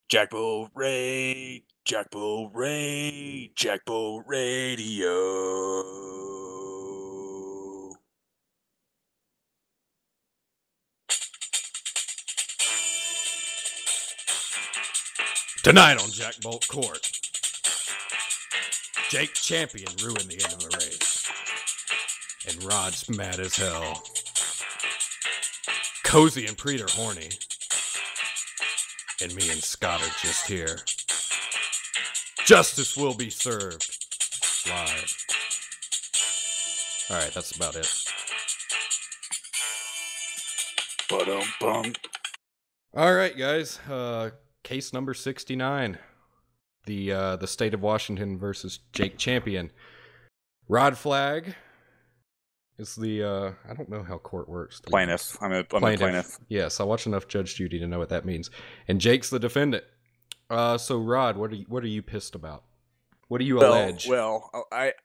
JackBolt JackBolt Radio. Tonight on JackBolt Court, Jake Champion ruined the end of the race, and Rod's mad as hell. Cozy and Preet are horny, and me and Scott are just here. Justice will be served live. All right, that's about it. Ba-dum-bum. All right, guys. Case number 69. The state of Washington versus Jake Champion. Rod Flag is the I don't know how court works. Plaintiff. I'm a plaintiff. Yes, I watch enough Judge Judy to know what that means. And Jake's the defendant. So Rod, what are you pissed about? What do you allege? Well,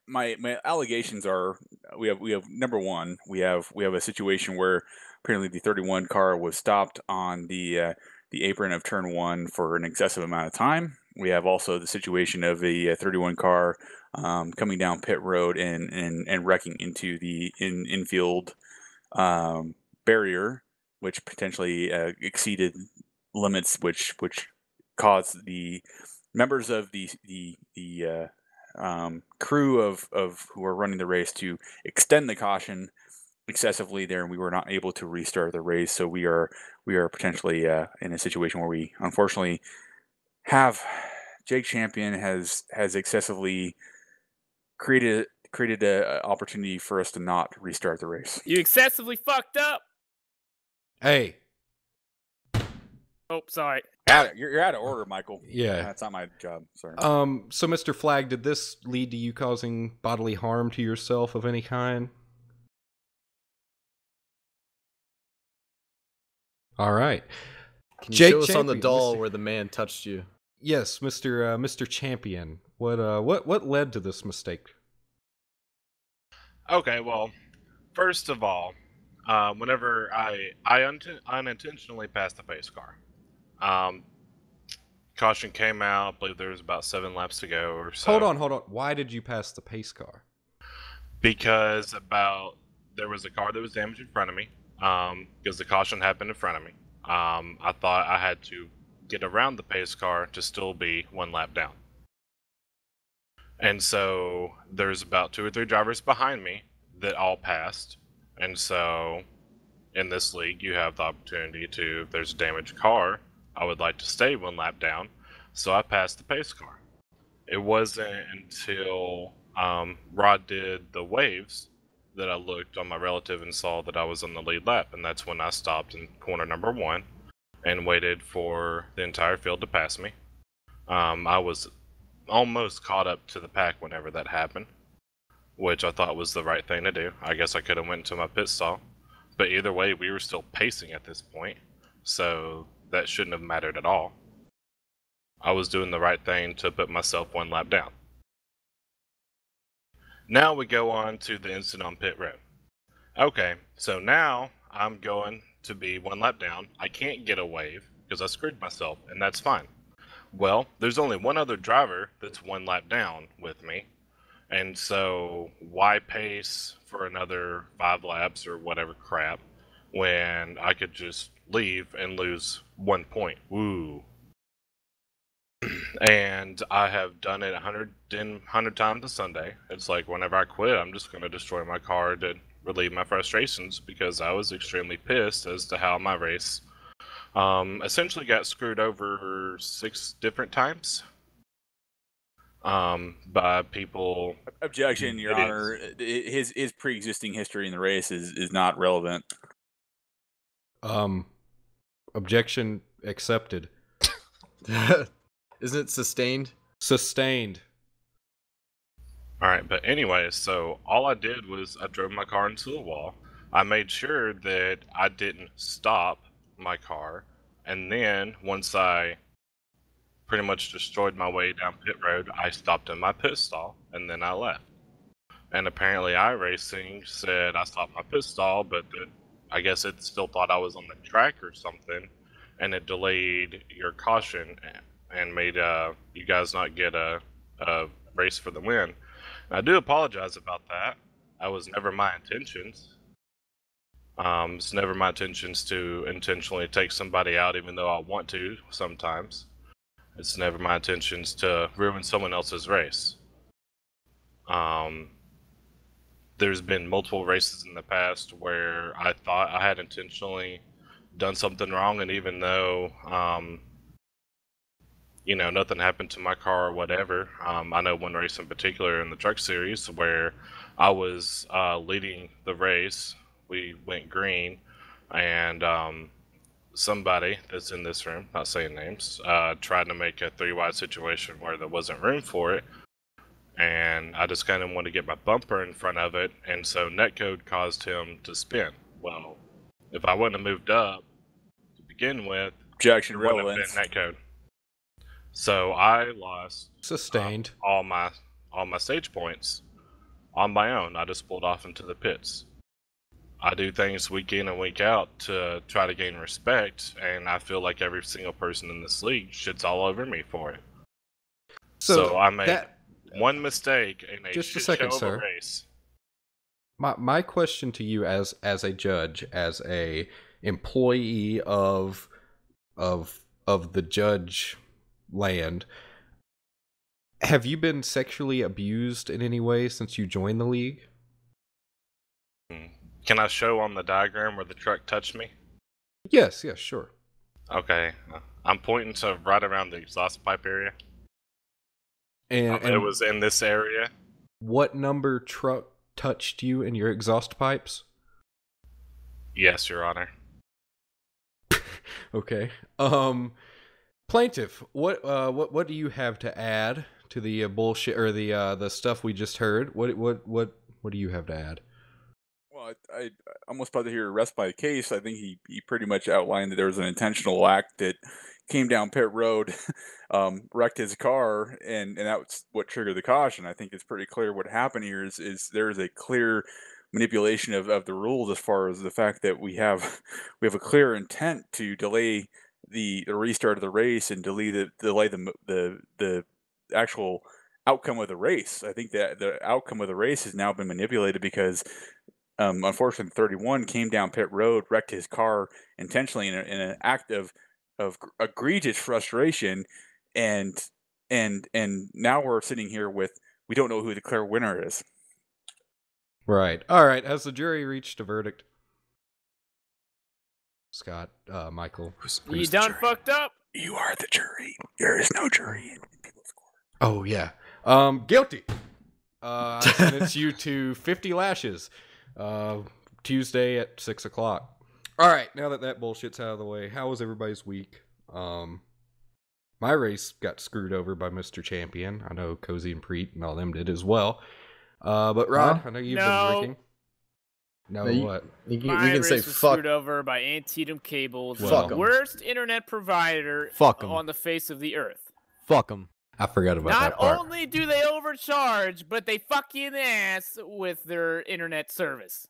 my allegations are we have number one, we have a situation where apparently the 31 car was stopped on the apron of turn one for an excessive amount of time. We have also the situation of the 31 car coming down pit road and wrecking into the infield barrier, which potentially exceeded limits, which caused the members of the crew of who are running the race to extend the caution excessively there, and we were not able to restart the race. So we are potentially in a situation where we unfortunately have Jake Champion has excessively created an opportunity for us to not restart the race. You excessively fucked up. Hey. Oh, sorry. You're out of order, Michael. Yeah. That's not my job. Sorry. So Mr. Flag, did this lead to you causing bodily harm to yourself of any kind? All right. Can you show us on the doll where the man touched you? Yes, Mr. Champion. What led to this mistake? Okay, well, first of all, whenever I unintentionally passed the pace car. Caution came out. I believe there was about 7 laps to go or so. Hold on. Why did you pass the pace car? Because there was a car that was damaged in front of me. Because the caution happened in front of me. I thought I had to get around the pace car to still be 1 lap down. And so there's about 2 or 3 drivers behind me that all passed. And so in this league, you have the opportunity to, if there's a damaged car, I would like to stay 1 lap down. So I passed the pace car. It wasn't until Rod did the waves that I looked on my relative and saw that I was on the lead lap. And that's when I stopped in corner number 1 and waited for the entire field to pass me. I was almost caught up to the pack whenever that happened, which I thought was the right thing to do. I guess I could have went to my pit stall. But either way, we were still pacing at this point, so that shouldn't have mattered at all. I was doing the right thing to put myself 1 lap down. Now we go on to the incident on pit road. Okay, so now I'm going to be 1 lap down. I can't get a wave because I screwed myself, and that's fine. Well, there's only one other driver that's 1 lap down with me. And so why pace for another 5 laps or whatever crap when I could just leave and lose 1 point? Woo. And I have done it 100 times a Sunday. It's like whenever I quit, I'm just going to destroy my car to relieve my frustrations because I was extremely pissed as to how my race essentially got screwed over 6 different times. By people. Objection, Your Honor. His pre-existing history in the race is not relevant. Objection accepted. Isn't it sustained? Sustained. Alright, but anyway, so all I did was I drove my car into a wall. I made sure that I didn't stop my car, and then once I pretty much destroyed my way down pit road, I stopped in my pit stall, and then I left. And apparently iRacing said I stopped my pit stall, but I guess it still thought I was on the track or something, and it delayed your caution and made you guys not get a race for the win. And I do apologize about that. That was never my intentions. It's never my intentions to intentionally take somebody out, even though I want to sometimes. It's never my intentions to ruin someone else's race. There's been multiple races in the past where I thought I had intentionally done something wrong, and even though nothing happened to my car or whatever, I know one race in particular in the truck series where I was leading the race. We went green, and somebody that's in this room, not saying names, tried to make a 3-wide situation where there wasn't room for it, and I just kind of wanted to get my bumper in front of it, and so netcode caused him to spin. Well, if I wouldn't have moved up to begin with, Objection, it wouldn't have relevance. been netcode. So I lost Sustained. all my stage points on my own. I just pulled off into the pits. I do things week in and week out to try to gain respect, and I feel like every single person in this league shits all over me for it. So I made one mistake in a just a shit second, show sir. of a race. My question to you as a judge, as a employee of the judge land, have you been sexually abused in any way since you joined the league? Can I show on the diagram where the truck touched me? Yes, sure. Okay. I'm pointing to right around the exhaust pipe area. And it was in this area. What number truck touched you in your exhaust pipes? Yes, Your Honor. Okay. Plaintiff, what do you have to add to the bullshit or the stuff we just heard? What do you have to add? Well, I almost about to hear arrest by the case. I think he pretty much outlined that there was an intentional act that came down pit road, wrecked his car, and that's what triggered the caution. I think it's pretty clear what happened here is there is a clear manipulation of the rules as far as the fact that we have a clear intent to delay the restart of the race and delay the actual outcome of the race. I think that the outcome of the race has now been manipulated because unfortunately 31 came down pit road, wrecked his car intentionally in an act of egregious frustration, and now we're sitting here with we don't know who the clear winner is. Right. All right. Has the jury reached a verdict? Scott, Michael. You done fucked up? You are the jury. There is no jury in people's court. Oh yeah. Guilty. I sentence you to 50 lashes. Tuesday at 6:00. All right. Now that bullshit's out of the way, how was everybody's week? My race got screwed over by Mr. Champion. I know Cozy and Preet and all them did as well. But Rod, I know you've been drinking. No, what? You My can race say was fuck. screwed over by Antietam Cable, Fuck the 'em. worst internet provider Fuck 'em. on the face of the earth. Fuck them. I forgot about Not that part. only do they overcharge, but they fuck you in the ass with their internet service.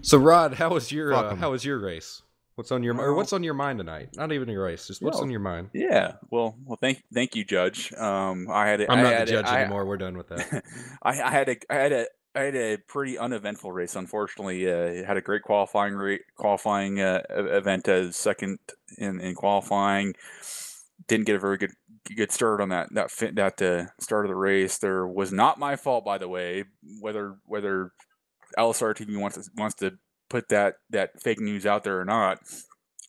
So Rod, how was your Fuck 'em. race? What's on your what's on your mind tonight? Not even your race, just what's on your mind. Yeah. Well, thank you, Judge. I'm not the judge anymore. We're done with that. I had a pretty uneventful race. Unfortunately, had a great qualifying event as second in qualifying. Didn't get a very good start on that start of the race. There was not my fault, by the way. Whether LSR TV wants to put that fake news out there or not.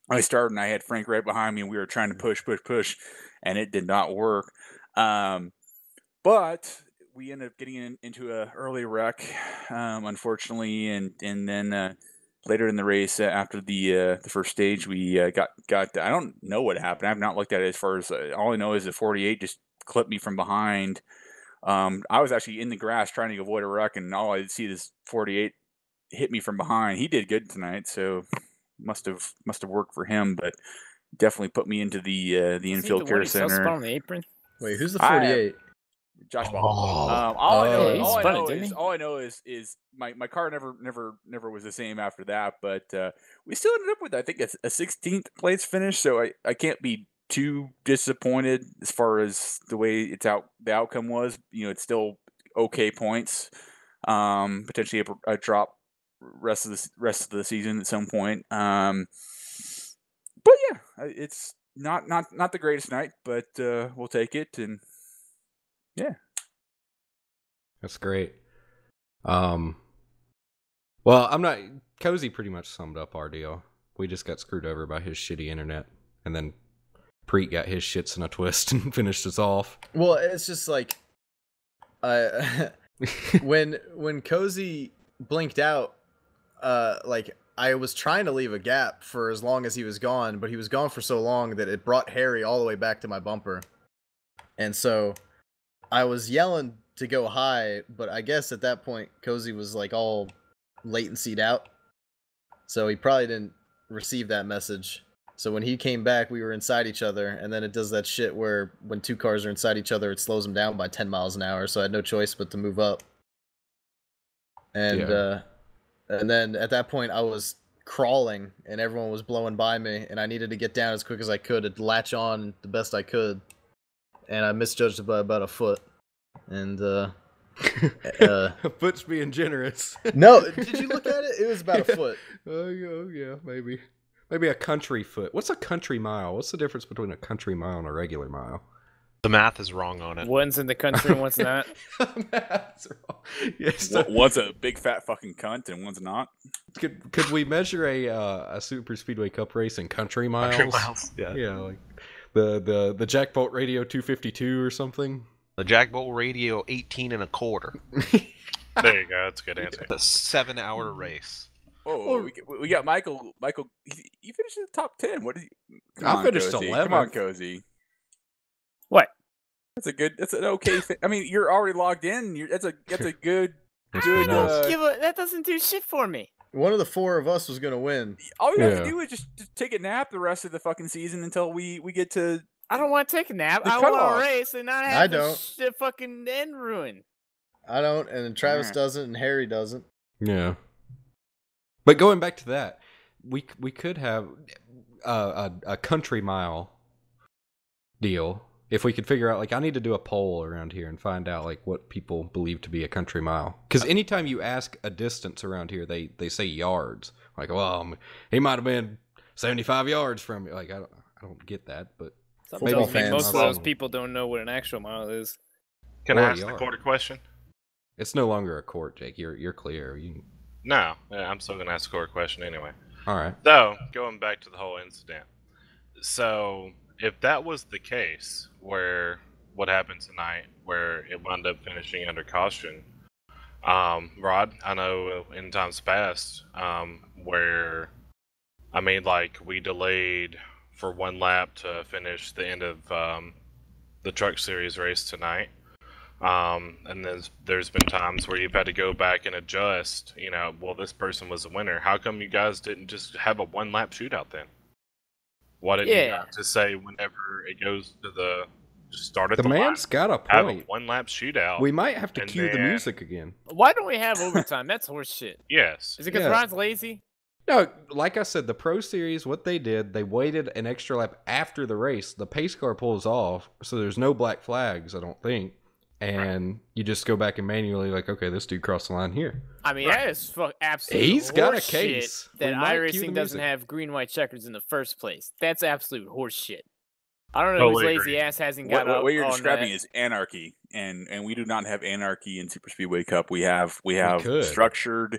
I started and I had Frank right behind me, and we were trying to push, and it did not work. But we ended up getting into an early wreck, unfortunately, and then later in the race, after the first stage, we got. I don't know what happened. I have not looked at it as far as all I know is the 48 just clipped me from behind. I was actually in the grass trying to avoid a wreck, and all I see is 48 hit me from behind. He did good tonight, so must have worked for him, but definitely put me into the infield care center. On the apron? Wait, who's the 48? Josh Ball. All I know is my car never was the same after that, but we still ended up with I think a 16th place finish, so I can't be too disappointed as far as the way the outcome was. It's still okay points. Potentially a drop rest of the season at some point. But yeah, it's not the greatest night, but we'll take it, and yeah, that's great. Well, I'm not. Cozy pretty much summed up our deal. We just got screwed over by his shitty internet, and then Preet got his shits in a twist and finished us off. Well, it's just like, when Cozy blinked out, like I was trying to leave a gap for as long as he was gone, but he was gone for so long that it brought Harry all the way back to my bumper, and so I was yelling to go high, but I guess at that point Cozy was like all latencyed out, so he probably didn't receive that message. So when he came back, we were inside each other, and then it does that shit where when two cars are inside each other, it slows them down by 10 miles an hour, so I had no choice but to move up. And and then at that point I was crawling and everyone was blowing by me, and I needed to get down as quick as I could to latch on the best I could, and I misjudged it by about a foot. And A foot's being generous. no, did you look at it? It was about a foot. Oh yeah, maybe a country foot. What's a country mile? What's the difference between a country mile and a regular mile? The math is wrong on it. One's in the country and one's not. Math's wrong. Yes. One's a big fat fucking cunt and one's not. Could we measure a super speedway cup race in country miles? Country miles. Yeah, like the JackBolt Radio 252 or something. The JackBolt Radio 18 and a quarter. There you go. That's a good answer. The 7-hour race. Oh, we got Michael. Michael, you finished in the top 10. What did you? I finished 11th. Come on, Cozy. What? That's an okay. I mean, you're already logged in. That's a good. That doesn't do shit for me. One of the four of us was gonna win. All you have to do is just take a nap the rest of the fucking season until we get to. I don't want to take a nap. The I want cutoff. to race and not have the fucking end ruin. I don't, and Travis Alright. doesn't, and Harry doesn't. Yeah. But going back to that, we could have a country mile deal if we could figure out, like, I need to do a poll around here and find out, like, what people believe to be a country mile. Because anytime you ask a distance around here, they say yards. Like, well, he might have been 75 yards from me. Like, I don't get that, but Something tells me most of those people don't know what an actual mile is. Can I ask the court a question? It's no longer a court, Jake. You're clear. No, I'm still gonna ask the court question anyway. All right. So going back to the whole incident. So if that was the case, where what happened tonight, where it wound up finishing under caution, Rod, I know in times past, where I mean, like, we delayed for one lap to finish the end of the Truck Series race tonight. And there's been times where you've had to go back and adjust, well, this person was a winner. How come you guys didn't just have a one-lap shootout then? Why didn't you guys just say whenever it goes to the start at the man's line, got a point. have a one-lap shootout? We might have to and cue the then- music again. Why don't we have overtime? That's horse shit. Yes. Is it because Yeah. Ron's lazy? No, like I said, the Pro Series, what they did, they waited an extra lap after the race. The pace car pulls off, so there's no black flags, I don't think. And you just go back and manually, like, okay, this dude crossed the line here. I mean, that is absolute He's got a horse case. shit that We might cue iRacing the doesn't music. have green-white checkers in the first place. That's absolute horse shit. I don't know whose Totally lazy agree. ass hasn't got What you're on describing that. is anarchy, and we do not have anarchy in Super Speedway Cup. We have could. structured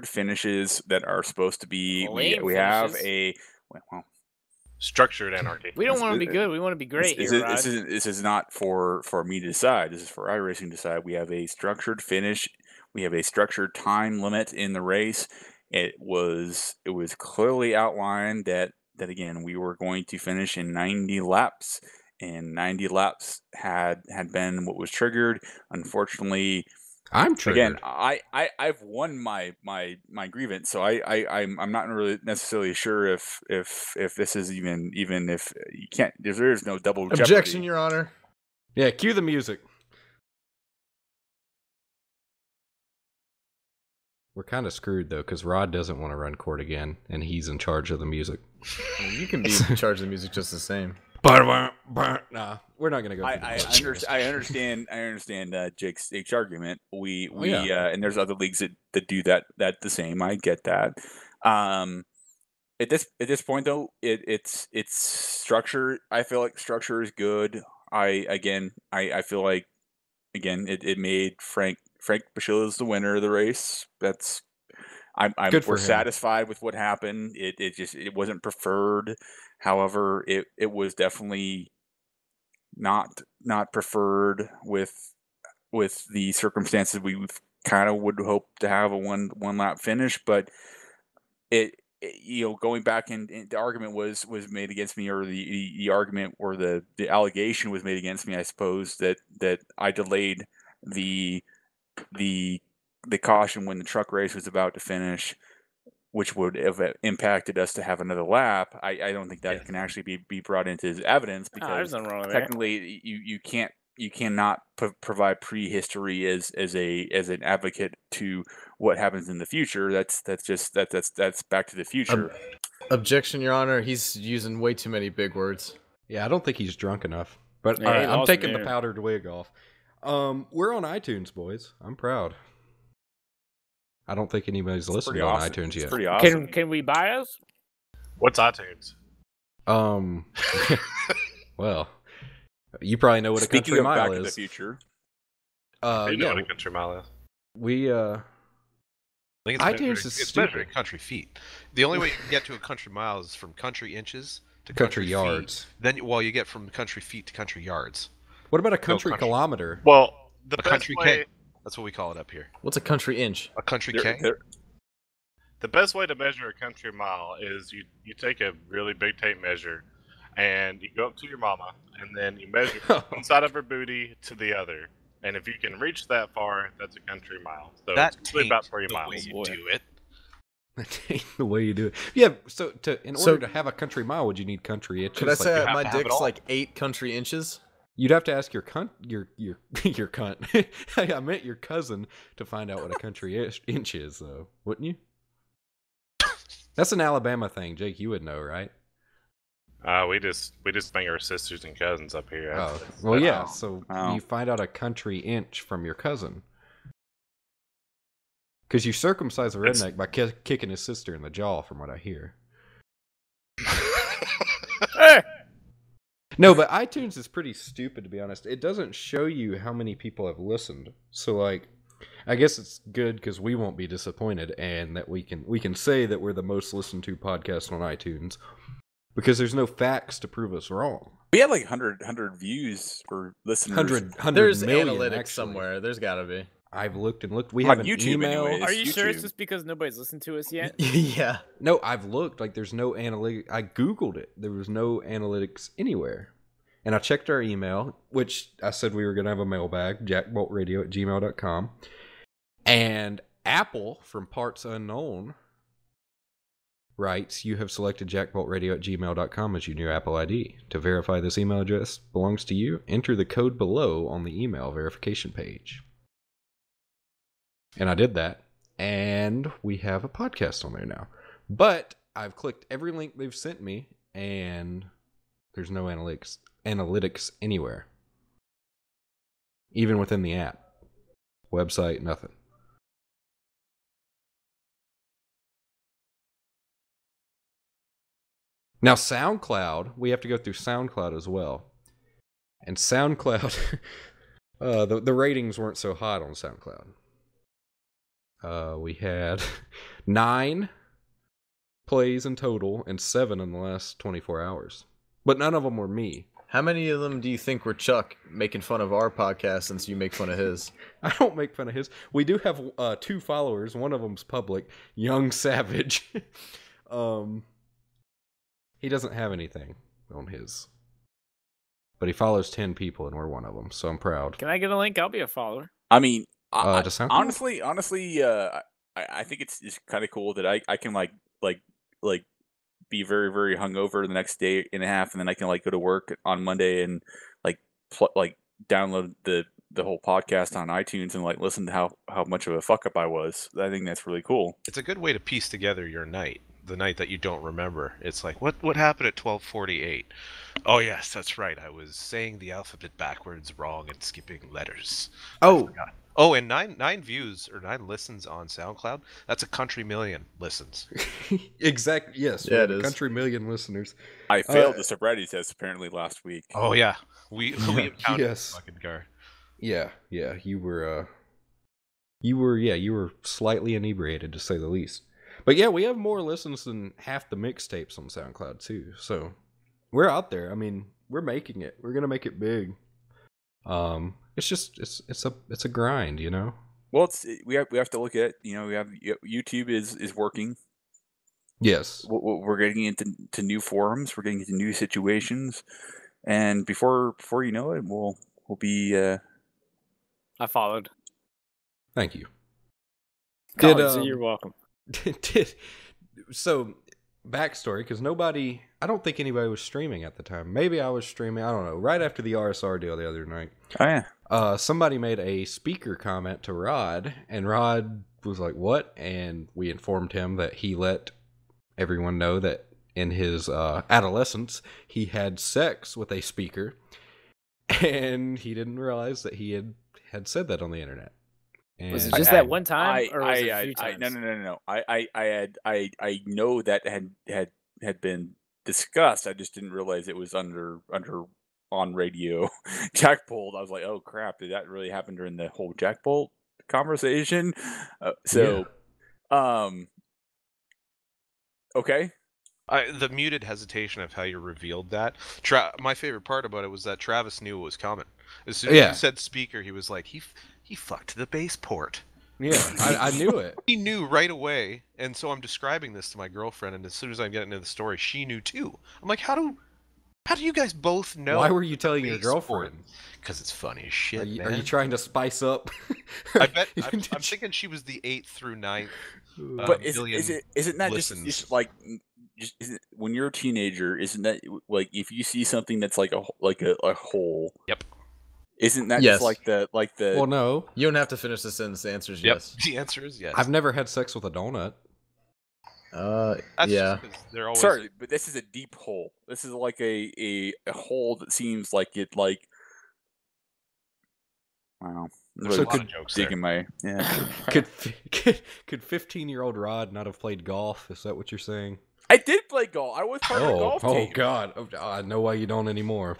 finishes that are supposed to be. Lame We have finishes. well, Structured anarchy. We don't want to be good. We want to be great here, Rod. this is not for me to decide. This is for iRacing to decide. We have a structured finish. We have a structured time limit in the race. It was clearly outlined that again we were going to finish in 90 laps, and 90 laps had been what was triggered. Unfortunately, I'm triggered. again, I've won my grievance, so I'm not really necessarily sure if this is even if you can't. There is no double Objection, jeopardy. Your Honor. Yeah, cue the music. We're kind of screwed, though, because Rod doesn't want to run court again, and he's in charge of the music. I mean, you can be in charge of the music just the same. Nah, we're not gonna go. I understand Jake's argument. We yeah. and there's other leagues that do that the same. I get that. At this point though, it's structure. I feel like structure is good. I feel like it made Frank Bashilla's the winner of the race. Good for we're him. satisfied with what happened. It wasn't preferred. However, it was definitely not preferred with the circumstances. We kind of would hope to have a one lap finish, but going back and the argument was made against me, or the argument or the allegation was made against me, I suppose, that I delayed the caution when the truck race was about to finish, which would have impacted us to have another lap. I don't think that can actually be brought into as evidence, Oh, there's because nothing wrong with that. technically you cannot provide prehistory as an advocate to what happens in the future. That's back to the future. Objection, Your Honor. He's using way too many big words. Yeah, I don't think he's drunk enough. But Yeah, all he right, I'm lost taking me. the powdered wig off. We're on iTunes, boys. I'm proud. I don't think anybody's listened Pretty on awesome. iTunes It's yet. pretty awesome. Can we buy us? What's iTunes? Well, you probably know what a Speaking country of mile Back to the is. Future, Do you know Yeah, what a country mile is? we I think iTunes is it's measured in stupid. country feet. The only way you can get to a country mile is from country inches to Country feet. yards. Then, you get from country feet to country yards. What about a country country. kilometer? Well, the A best country way, K. That's what we call it up here. What's a country inch? A country There- K. there- the best way to measure a country mile is you take a really big tape measure, and you go up to your mama, and then you measure from one side of her booty to the other. And if you can reach that far, that's a country mile. So That it's usually about ain't 3 the miles. way you boy. do it. That ain't the way you do it. Yeah, so in order to have a country mile, would you need country inches? Could I say have my to have it dick's all. like 8 country inches? You'd have to ask your your cunt. I meant your cousin to find out what a country inch is, though, wouldn't you? That's an Alabama thing, Jake. You would know, right? We just think our sisters and cousins up here. Oh, well, yeah. Wow. So Wow. you find out a country inch from your cousin, because you circumcise a It's- redneck by kicking his sister in the jaw, from what I hear. Hey! No, but iTunes is pretty stupid, to be honest. It doesn't show you how many people have listened. So, like, I guess it's good because we won't be disappointed, and that we can say that we're the most listened to podcast on iTunes, because there's no facts to prove us wrong. we had like 100 views or listeners 100 There's million, analytics actually. somewhere. There's gotta be. I've looked and looked. We On have an YouTube email. anyways. Are you sure it's YouTube. just because nobody's listened to us yet? Yeah. No, I've looked. Like, there's no analytics. I Googled it. There was no analytics anywhere. And I checked our email, which I said we were going to have a mailbag, jackboltradio@gmail.com. And Apple, from Parts Unknown, writes, you have selected jackboltradio@gmail.com as your new Apple ID. To verify this email address belongs to you, enter the code below on the email verification page. And I did that, and we have a podcast on there now. But I've clicked every link they've sent me, and there's no analytics anywhere. Even within the app. Website, nothing. Now, SoundCloud, we have to go through SoundCloud as well. And SoundCloud, the ratings weren't so hot on SoundCloud. We had 9 plays in total and 7 in the last 24 hours. But none of them were me. How many of them do you think were Chuck making fun of our podcast since you make fun of his? I don't make fun of his. We do have 2 followers. One of them's public. Young Savage. He doesn't have anything on his. But he follows 10 people, and we're one of them, so I'm proud. Can I get a link? I'll be a follower. I mean, To SoundCloud? honestly, I think it's kind of cool that I can like be very, very hungover the next day and a half, and then I can like go to work on Monday and like download the whole podcast on iTunes and like listen to how much of a fuck up I was. I think that's really cool. It's a good way to piece together your night. the night that you don't remember. It's like, what happened at 12:48? Oh yes, that's right. I was saying the alphabet backwards wrong and skipping letters. Oh, Oh, and nine views or 9 listens on SoundCloud. That's a country million listens. exactly. Yes, we Yeah, have it a is. country million listeners. I failed the sobriety test apparently last week. Oh yeah, we impounded Yes. the fucking car. Yeah, you were slightly inebriated to say the least. But yeah, we have more listens than half the mixtapes on SoundCloud too. So we're out there. I mean, we're making it. We're gonna make it big. It's just it's a grind, you know. Well, we have to look at, we have YouTube is working. Yes. We're getting into new forums. We're getting into new situations, and before you know it, we'll be. I followed. Thank you. So you're welcome. So backstory, because I don't think anybody was streaming at the time. Maybe I was streaming, I don't know, right after the RSR deal the other night. Oh yeah. Somebody made a speaker comment to Rod, and Rod was like, what? And we informed him that he let everyone know that in his adolescence he had sex with a speaker, and he didn't realize that he had said that on the internet. And Was it just that one time, or was it a few times? No. I know that had been discussed. I just didn't realize it was under on radio. JackBolt. I was like, oh crap, did that really happen during the whole JackBolt conversation? Okay. The muted hesitation of how you revealed that. My favorite part about it was that Travis knew it was coming. As soon as you said speaker, he was like, he fucked the bass port. Yeah, I knew it. He knew right away, and so I'm describing this to my girlfriend, and as soon as I'm getting into the story, she knew too. I'm like, how do you guys both know? Why were you telling your girlfriend? Because it's funny as shit. Are you trying to spice up? I bet. I'm thinking she was the 8th through 9th. But isn't that just like when you're a teenager? Isn't that like if you see something that's like a hole? Yep. Isn't that Yes. just like the Well, no. You don't have to finish the sentence. The answer is Yep. yes. The answer is yes. I've never had sex with a donut. That's yeah. just 'cause they're always. Sorry, but this is a deep hole. This is like a hole that seems like it like. Wow. There's So a lot of jokes there. Digging my Could 15-year-old Rod not have played golf? Is that what you're saying? I did play golf. I was part of the golf team. Oh God! I know why you don't anymore.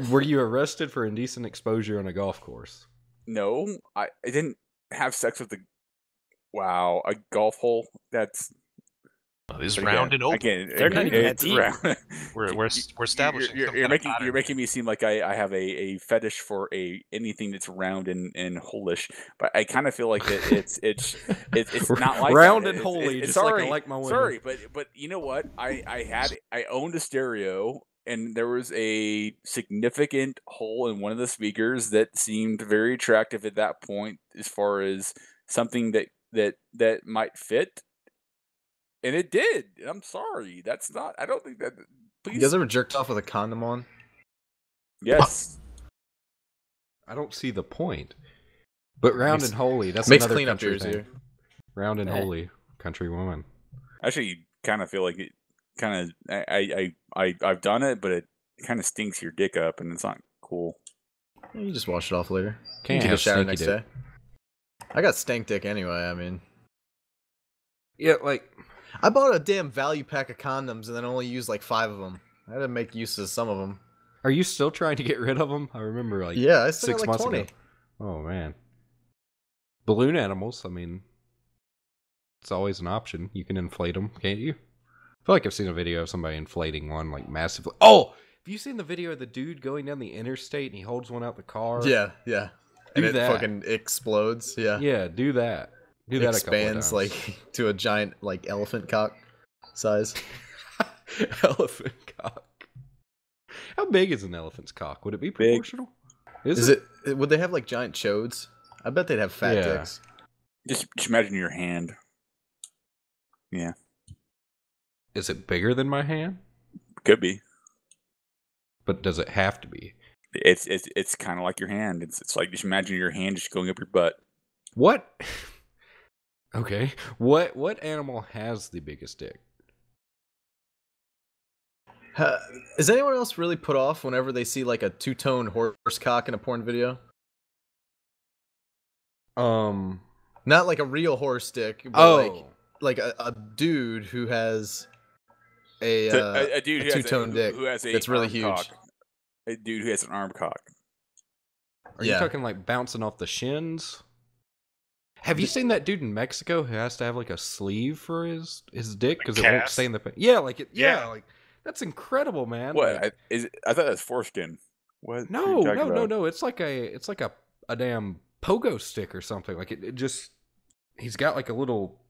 Were you arrested for indecent exposure on a golf course? No, I didn't have sex with a golf hole. That's This is round and open. They're not even that deep. We're establishing. You're making me seem like I have a fetish for anything that's round and holish, but I kind of feel like that it's not like round that. and holy. Just sorry, like I like my women. Sorry, but you know what? I owned a stereo. And there was a significant hole in one of the speakers that seemed very attractive at that point, as far as something that might fit, and it did. I'm sorry, that's not. I don't think that. Please. You guys ever jerked off with a condom on? Yes. I don't see the point. But round and holy. That's Makes another cleanup country beers thing. here. Round and holy, country woman. Actually, kind of feel like it. Kind of, I've done it, but it kind of stinks your dick up, and it's not cool. You just wash it off later. Can't You take a have shower stinky next dick. day. I got stank dick anyway. I mean, Yeah, like I bought a damn value pack of condoms and then only used like 5 of them. I had to make use of some of them. are you still trying to get rid of them? I remember like Yeah, I still 6 got like months 20. ago. Oh man. Balloon animals, I mean, it's always an option. You can inflate them, can't you? I feel like I've seen a video of somebody inflating one like massively. Oh, have you seen the video of the dude going down the interstate and he holds one out the car? Yeah. Do And it that. fucking explodes. Yeah. Yeah, do that. Do that a couple of expands times. like to a giant like elephant cock size. Elephant cock. How big is an elephant's cock? Would it be proportional? Is it? Would they have like giant chodes? I bet they'd have fat Yeah. dicks. Just imagine your hand. Yeah, Is it bigger than my hand? could be. But does it have to be? It's kind of like your hand. It's like just imagine your hand just going up your butt. What? Okay. What animal has the biggest dick? Is anyone else really put off whenever they see like a two-tone horse cock in a porn video? Not like a real horse dick, but like a dude who has A dude a two-tone dick who has a that's really arm huge. cock. A dude who has an arm cock. Are you talking like bouncing off the shins? Have you seen that dude in Mexico who has to have like a sleeve for his dick because it won't stay in the yeah, like it like that's incredible, man. What Like, I thought that's foreskin. What? No. It's like a damn pogo stick or something. Like it just he's got like a little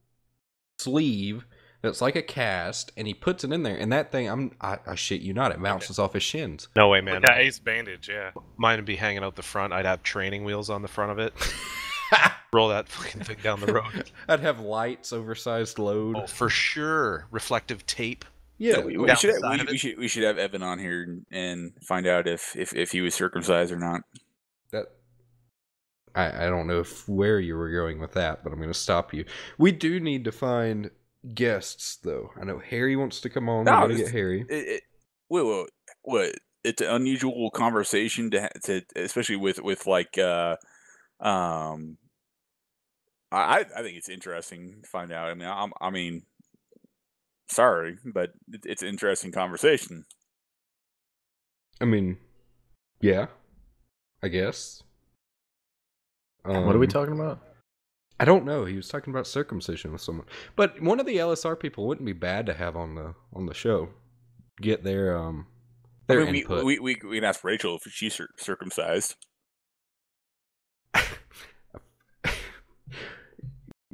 sleeve that's like a cast, and he puts it in there, and that thing I shit you not, it bounces off his shins. No way, man. Yeah, ace bandage, yeah. Mine would be hanging out the front. I'd have training wheels on the front of it. Roll that fucking thing down the road. I'd have lights, oversized load. Oh, for sure. Reflective tape. Yeah, we should have Evan on here and find out if he was circumcised or not. That I don't know where you were going with that, but I'm going to stop you. We do need to find guests, though. I know Harry wants to come on. We're going to get Harry. What? It's an unusual conversation to especially with like I think it's interesting to find out. I mean, sorry, but it's an interesting conversation. I mean, yeah, I guess. What are we talking about? I don't know. He was talking about circumcision with someone, but one of the LSR people wouldn't be bad to have on the show. Get their input. We can ask Rachel if she's circumcised.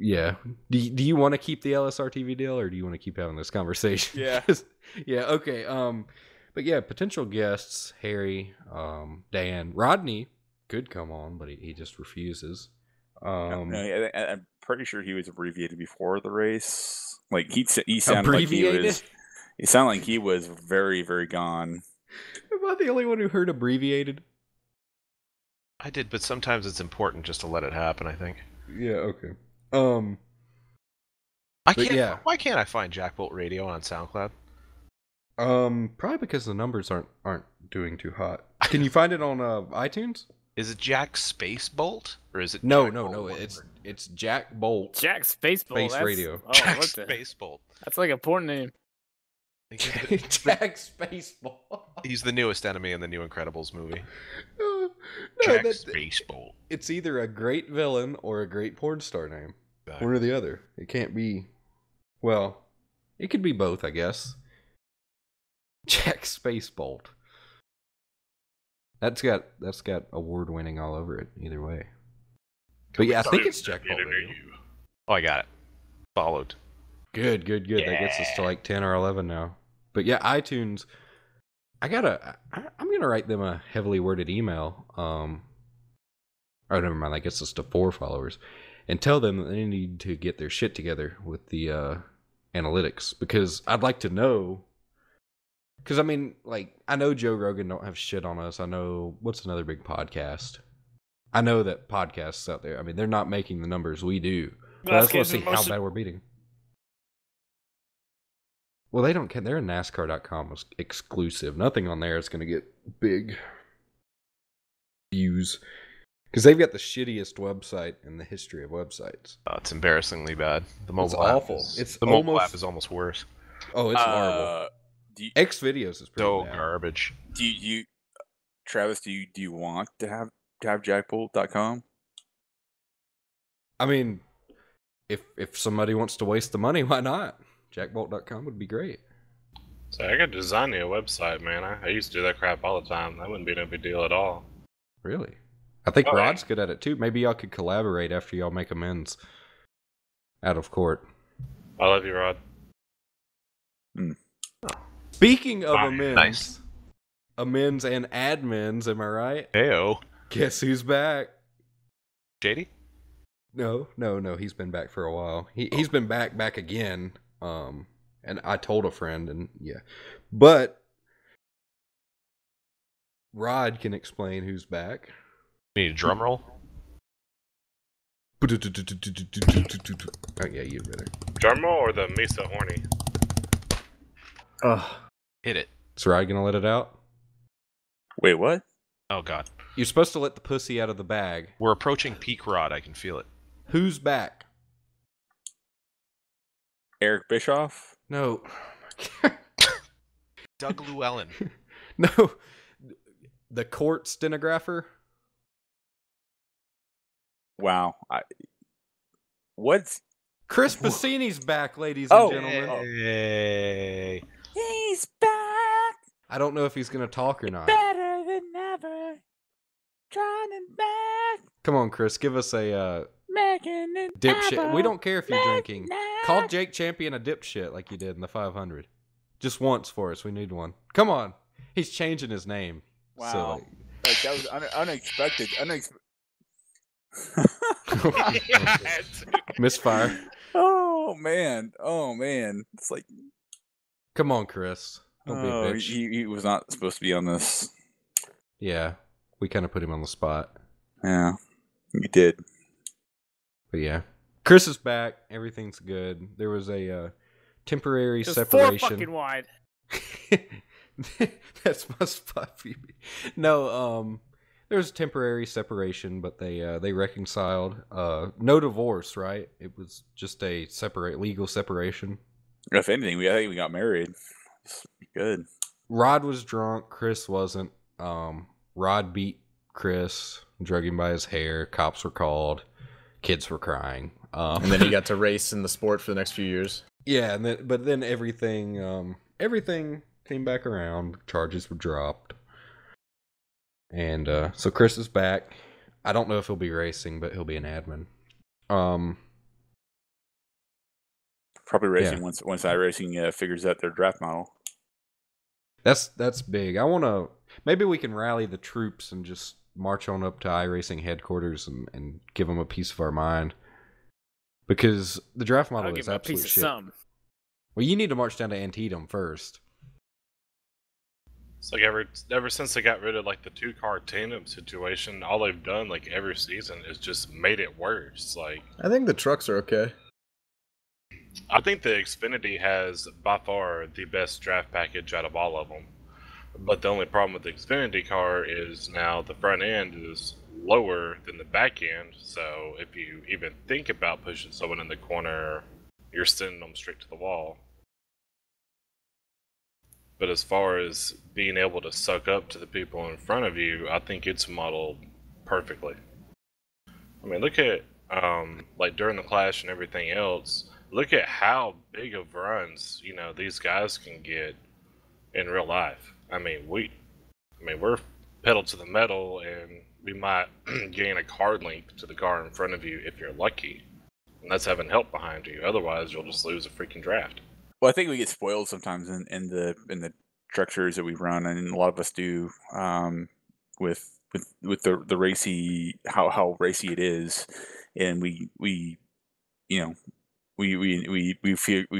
Yeah. Do you want to keep the LSR TV deal, or do you want to keep having this conversation? Yeah. Yeah. Okay. But yeah, potential guests: Harry, Dan, Rodney could come on, but he just refuses. I'm pretty sure he was abbreviated before the race. Like he sounded like he was. It sounded like he was very, very gone. Am I the only one who heard abbreviated? I did, but sometimes it's important just to let it happen, I think. Yeah. Okay. Why can't I find JackBolt Radio on SoundCloud? Probably because the numbers aren't doing too hot. Can you find it on iTunes? Is it Jack Space Bolt or is it No. It's JackBolt. Jack Spaceball. Space Radio. Oh, Jack what the? Space Bolt? That's like a porn name. Jack Spaceball. He's the newest enemy in the new Incredibles movie. No, Jack Space Bolt. It's either a great villain or a great porn star name. Exactly. One or the other. It can't be. Well, it could be both, I guess. Jack Spacebolt. That's got award-winning all over it. Either way. But yeah, I think it's JackBolt Radio. Oh, I got it. Followed. Good. Yeah. That gets us to like 10 or 11 now. But yeah, iTunes. I'm gonna write them a heavily worded email. Oh, never mind. That gets us to 4 followers, and tell them that they need to get their shit together with the analytics, because I'd like to know. Because I mean, like, I know Joe Rogan don't have shit on us. I know what's another big podcast. I know that podcasts out there. I mean, they're not making the numbers we do. But I just want to see how bad we're beating. Well, they don't care. They're a NASCAR.com exclusive. Nothing on there is going to get big views. Because they've got the shittiest website in the history of websites. It's embarrassingly bad. The mobile It's app awful. The mobile app is almost worse. Oh, it's horrible. Xvideos is pretty So bad. garbage. Do you, Travis? Do you want to have JackBolt.com? I mean, if somebody wants to waste the money, why not? JackBolt.com would be great. So I could design you a website, man. I used to do that crap all the time. That wouldn't be no big deal at all. Really? I think Oh, Rod's good at it too. Maybe y'all could collaborate after y'all make amends out of court. I love you, Rod. Speaking of Fine. amends, Nice. amends and admins, am I right? Heyo. Guess who's back? JD? No, he's been back for a while. He's been back again. And I told a friend, and yeah. But Rod can explain who's back. Need a drum roll? Oh yeah, you better. Drum roll or the Misa horny? Ugh. Hit it. Is Rod gonna let it out? Wait, what? Oh god. You're supposed to let the pussy out of the bag. We're approaching peak Rod. I can feel it. Who's back? Eric Bischoff? No. Doug Llewellyn. No. The court stenographer? Wow. What's Chris Bassini's back, ladies Oh. and gentlemen. Hey. He's back, I don't know if he's gonna talk or not. better than ever. Trying to back, Come on, Chris, give us a making it dipshit. We don't care if you're drinking. Call Jake Champion a dipshit like you did in the 500. Just once for us. We need one. Come on. He's changing his name. Wow. Like, that was unexpected. Misfire. Oh man. It's like, Come on, Chris. Don't be a bitch. he was not supposed to be on this. Yeah. We kind of put him on the spot. Yeah, you did. But yeah. Chris is back. Everything's good. There was a temporary Just separation. 4 fucking wide. That's my spot, Phoebe. No, there was a temporary separation, but they reconciled. No divorce, right? It was just a legal separation. If anything, I think we got married. It's good. Rod was drunk. Chris wasn't. Rod beat Chris, drug him by his hair. Cops were called. Kids were crying. And then he got to race in the sport for the next few years. Yeah, but then everything came back around. Charges were dropped, and so Chris is back. I don't know if he'll be racing, but he'll be an admin. Probably racing once iRacing figures out their draft model. That's big. I want to. Maybe we can rally the troops and just march on up to iRacing headquarters and give them a piece of our mind. Because the draft model I'll is give him a absolute piece of shit. some. Well, you need to march down to Antietam first. It's like ever since they got rid of like the 2-car tandem situation, all they've done like every season is just made it worse. Like, I think the trucks are okay. I think the Xfinity has by far the best draft package out of all of them. But the only problem with the Xfinity car is now the front end is lower than the back end. So if you even think about pushing someone in the corner, you're sending them straight to the wall. But as far as being able to suck up to the people in front of you, I think it's modeled perfectly. I mean, look at like during the Clash and everything else. Look at how big of runs these guys can get in real life. I mean, we're pedal to the metal, and we might gain a card link to the car in front of you if you're lucky, and that's having help behind you. Otherwise, you'll just lose a freaking draft. Well, I think we get spoiled sometimes in the truck series that we run, and a lot of us do with the racy how racy it is, and we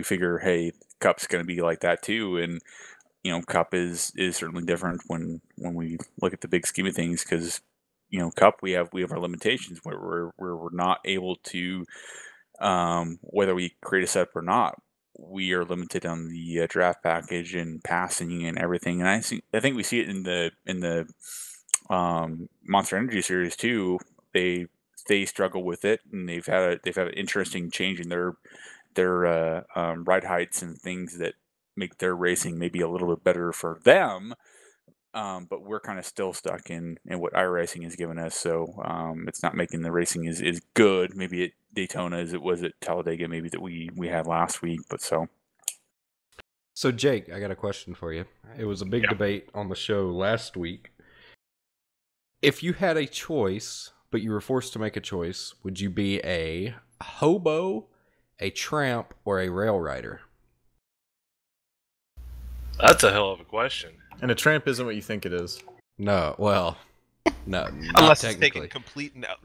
figure, hey, Cup's going to be like that too, and Cup is certainly different when we look at the big scheme of things, because Cup we have our limitations where we're not able to, whether we create a setup or not, we are limited on the draft package and passing and everything. And I think we see it in the Monster Energy series too. They struggle with it, and they've had an interesting change in their ride heights and things that make their racing maybe a little bit better for them. But we're kind of still stuck in what iRacing has given us. So it's not making the racing as good maybe at Daytona as it was at Talladega maybe that we had last week. But So Jake, I got a question for you. It was a big debate on the show last week. If you had a choice, but you were forced to make a choice, would you be a hobo, a tramp, or a rail rider? That's a hell of a question. And a tramp isn't what you think it is. No, well, no, not Unless it's technically. taken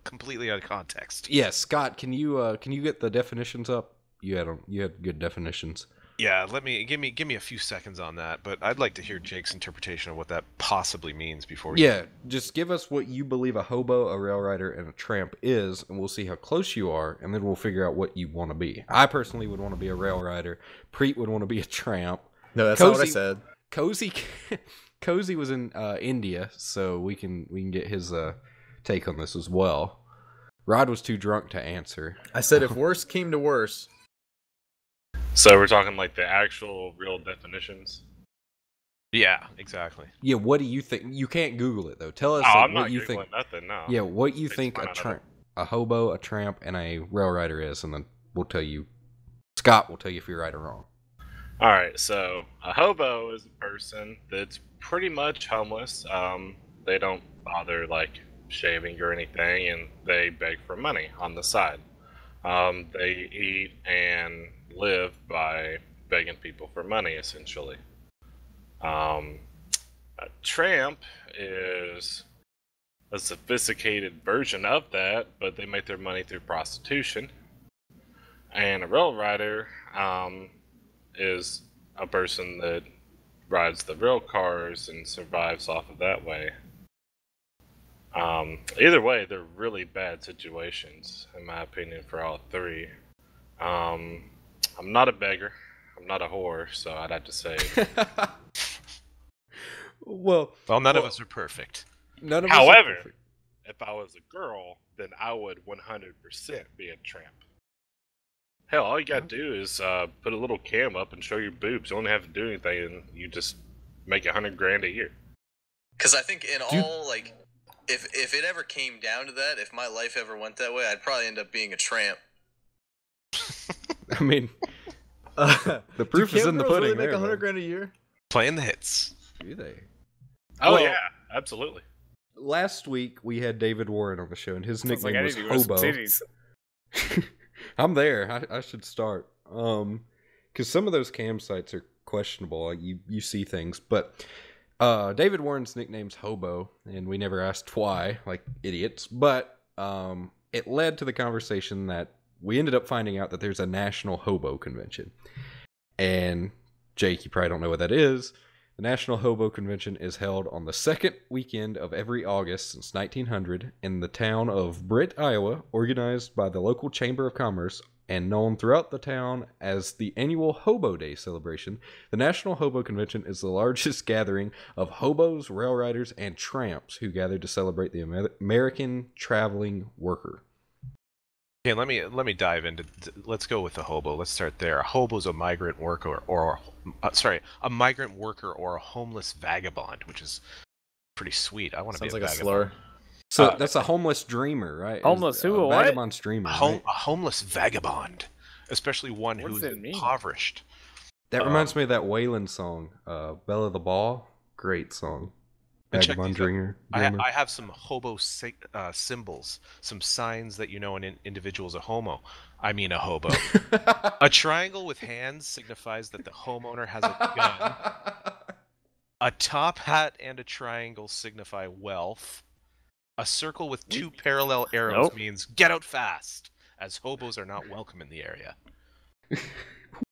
completely out of context. Yeah, Scott, can you get the definitions up? You had good definitions. Yeah, give me a few seconds on that, but I'd like to hear Jake's interpretation of what that possibly means before. Yeah, just give us what you believe a hobo, a rail rider, and a tramp is, and we'll see how close you are, and then we'll figure out what you want to be. I personally would want to be a rail rider. Preet would want to be a tramp. No, that's not what I said. Cozy was in India, so we can get his take on this as well. Rod was too drunk to answer. I said if worse came to worse. So we're talking like the actual real definitions? Yeah, exactly. Yeah, what do you think? You can't Google it though. Tell us I'm what not you Googling think. nothing, no. Yeah, what you It's think fine, I know. a hobo, a tramp, and a rail rider is, and then we'll tell you. Scott will tell you if you're right or wrong. Alright, so a hobo is a person that's pretty much homeless. They don't bother like shaving or anything, and they beg for money on the side. They eat and live by begging people for money, essentially. A tramp is a sophisticated version of that, but they make their money through prostitution. And a rail rider is a person that rides the rail cars and survives off of that way. Either way, they're really bad situations, in my opinion, for all three. I'm not a beggar. I'm not a whore, so I'd have to say. Well, None of us are perfect. None of us are However, perfect. if I was a girl, then I would 100% be a tramp. Hell, all you gotta do is put a little cam up and show your boobs. You don't have to do anything, and you just make $100,000 a year. Because I think if it ever came down to that, if my life ever went that way, I'd probably end up being a tramp. I mean, the proof is in the pudding. Really make there, $100,000 a year? Playing the hits. do they? Oh, Well, yeah, absolutely. Last week we had David Warren on the show, and his Sounds like nickname I was need to go to some Hobo. titties. I'm there. I should start. Because some of those campsites are questionable. Like you see things, but David Warren's nickname's Hobo, and we never asked why, like idiots. But it led to the conversation that we ended up finding out that there's a National Hobo Convention. And Jake, you probably don't know what that is. The National Hobo Convention is held on the second weekend of every August since 1900 in the town of Britt, Iowa, organized by the local Chamber of Commerce and known throughout the town as the annual Hobo Day celebration. The National Hobo Convention is the largest gathering of hobos, rail riders, and tramps who gather to celebrate the American traveling worker. Okay, let me dive into. Let's go with the hobo. Let's start there. A hobo's a migrant worker, a migrant worker or a homeless vagabond, which is pretty sweet. I want to be Sounds a like a vagabond. slur. So that's a homeless dreamer, right? Homeless who, a what? Vagabond's dreamer, right? A homeless vagabond, especially one What does who's that mean? impoverished. That reminds me of that Waylon song, Bella the Ball. Great song. And check Vagabond these out. dreamer. I have some hobo symbols, some signs that you know an individual's a homo. I mean a hobo. A triangle with hands signifies that the homeowner has a gun. A top hat and a triangle signify wealth. A circle with two parallel arrows Nope. means get out fast, as hobos are not welcome in the area.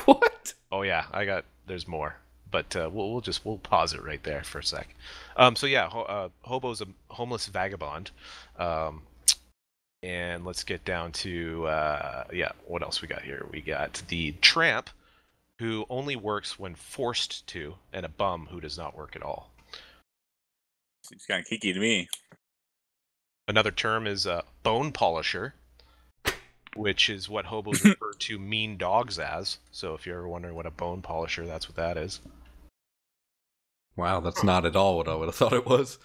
What? Oh yeah, there's more, but we'll pause it right there for a sec. So yeah, hobo's a homeless vagabond, and let's get down to what else we got here? We got the tramp, who only works when forced to, and a bum who does not work at all. Seems kind of kiki to me. Another term is bone polisher, which is what hobos refer to mean dogs as. So if you're ever wondering what a bone polisher, that's what that is. Wow, that's not at all what I would have thought it was.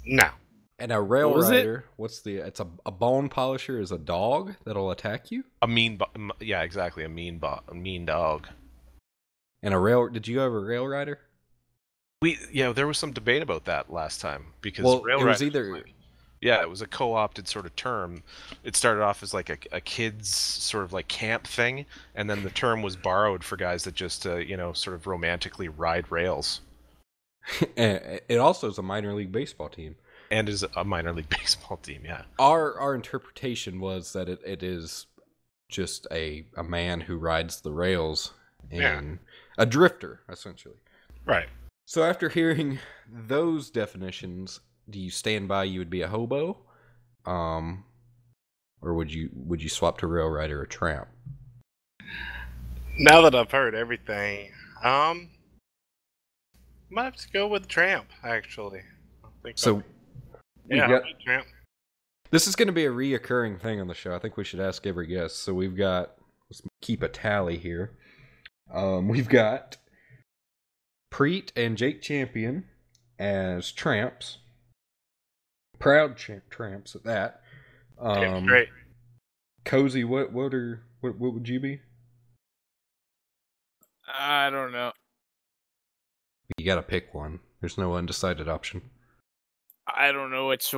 No. And a rail What was it? rider, it's a bone polisher is a dog that'll attack you? A mean, yeah, exactly, a mean dog. And did you have a rail rider? There was some debate about that last time because Well, rail it was riders either... it was a co-opted sort of term. It started off as like a kids sort of like camp thing, and then the term was borrowed for guys that just sort of romantically ride rails. It also is a minor league baseball team. And is a minor league baseball team, yeah. Our interpretation was that it is just a man who rides the rails. And A drifter, essentially. Right. So after hearing those definitions, do you stand by you would be a hobo? Or would you swap to rail rider or tramp? Now that I've heard everything, might have to go with tramp. Actually, I think So yeah, got- I'll be tramp. this is going to be a reoccurring thing on the show. I think we should ask every guest. So we've got, let's keep a tally here. We've got Preet and Jake Champion as tramps. Proud tramps at that. Tramp's great. Cozy, what would you be? I don't know. You gotta pick one. There's no undecided option. I don't know which.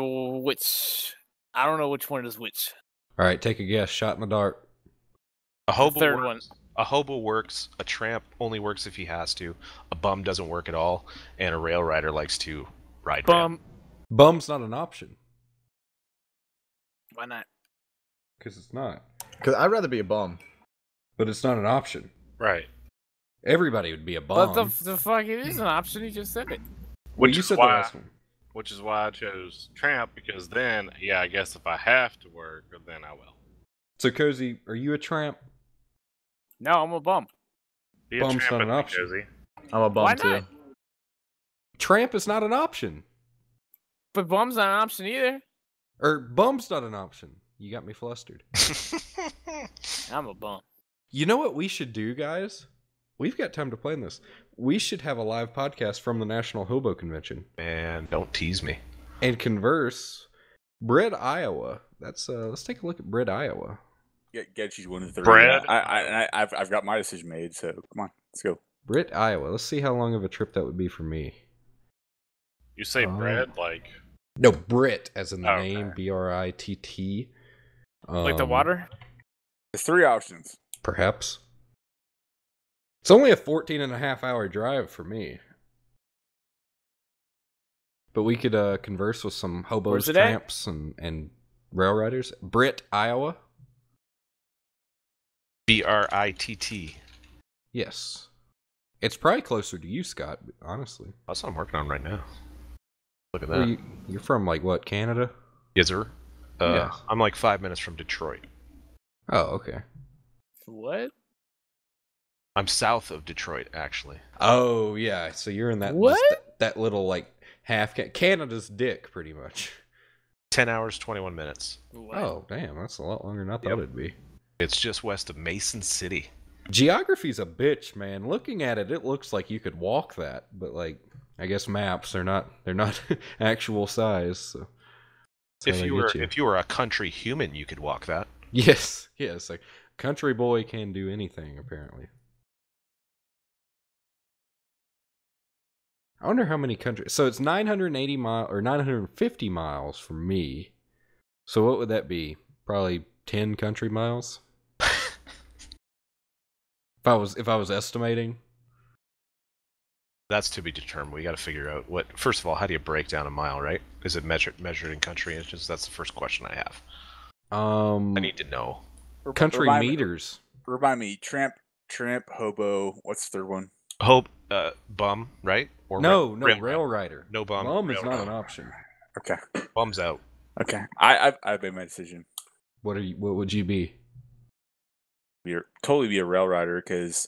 I don't know which one is which. All right, take a guess. Shot in the dark. A hobo third works. A hobo works. A tramp only works if he has to. A bum doesn't work at all, and a rail rider likes to ride rail. Bum. Bum's not an option Why not? because it's not. Because I'd rather be a bum. But it's not an option. Right. Everybody would be a bum. But the fuck, it is an option. You just said it. Well, Which you is said the why. last one. Which is why I chose tramp, because then, yeah, I guess if I have to work, then I will. So, Cozy, are you a tramp? No, I'm a bum. Be a Bum's tramp not an with me, option. Cozy. I'm a bum Why too. not? Tramp is not an option. But bum's not an option either. Or bum's not an option. You got me flustered. I'm a bum. You know what we should do, guys? We've got time to plan this. We should have a live podcast from the National Hobo Convention Man, don't tease me. and converse. Bread, Iowa. Let's take a look at Bread, Iowa. Get she's 1-3. Brad? I've got my decision made. So come on, let's go. Britt, Iowa. Let's see how long of a trip that would be for me. You say Oh. bread, like No, Brit, as in the Okay. name, Britt. Like the water? There's 3 options. Perhaps. It's only a 14 and a half hour drive for me. But we could converse with some hobos, Where's it at? tramps, and rail riders. Britt, Iowa? Britt. Yes. It's probably closer to you, Scott, honestly. That's what I'm working on right now. Look at that. Well, you're from, like, what, Canada? Yes, sir. Yeah. I'm like 5 minutes from Detroit. Oh, okay. What? I'm south of Detroit, actually. Oh, yeah. So you're in that What? just that little, like, half... Canada's dick, pretty much. 10 hours, 21 minutes. What? Oh, damn. That's a lot longer than I thought Yep. it'd be. It's just west of Mason City. Geography's a bitch, man. Looking at it, it looks like you could walk that, but like I guess maps they're not actual size. So that's how they get If you were a country human, you could walk that. yes, like country boy can do anything apparently. I wonder how many countries. So it's 980 miles or 950 miles from me. So what would that be? Probably 10 country miles. If I was estimating. That's to be determined. We got to figure out what. First of all, how do you break down a mile? Right? Is it measured in country inches? That's the first question I have. I need to know. Country Remind me- meters. Remind me, tramp, hobo. What's the third one? Hope bum, right? Or No, rail rail rider. No bum. Bum is rail not rider. an option. Okay, Bum's out. okay. I've made my decision. What would you be? Totally be a rail rider because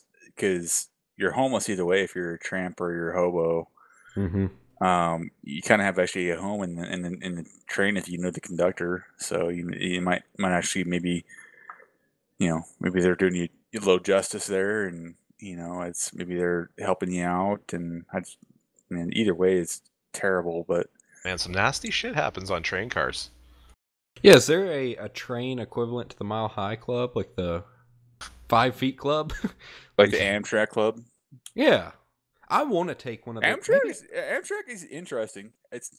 you're homeless either way if you're a tramp or you're a hobo. Mm-hmm. You kind of have actually a home in the train if you know the conductor. So you might actually maybe they're doing you a little justice there, and it's maybe they're helping you out. And either way, it's terrible. But Man, some nasty shit happens on train cars. Yeah, is there a train equivalent to the Mile High Club, like the 5 Feet Club? like the Amtrak Club. Yeah, I want to take one of those. Amtrak is interesting. It's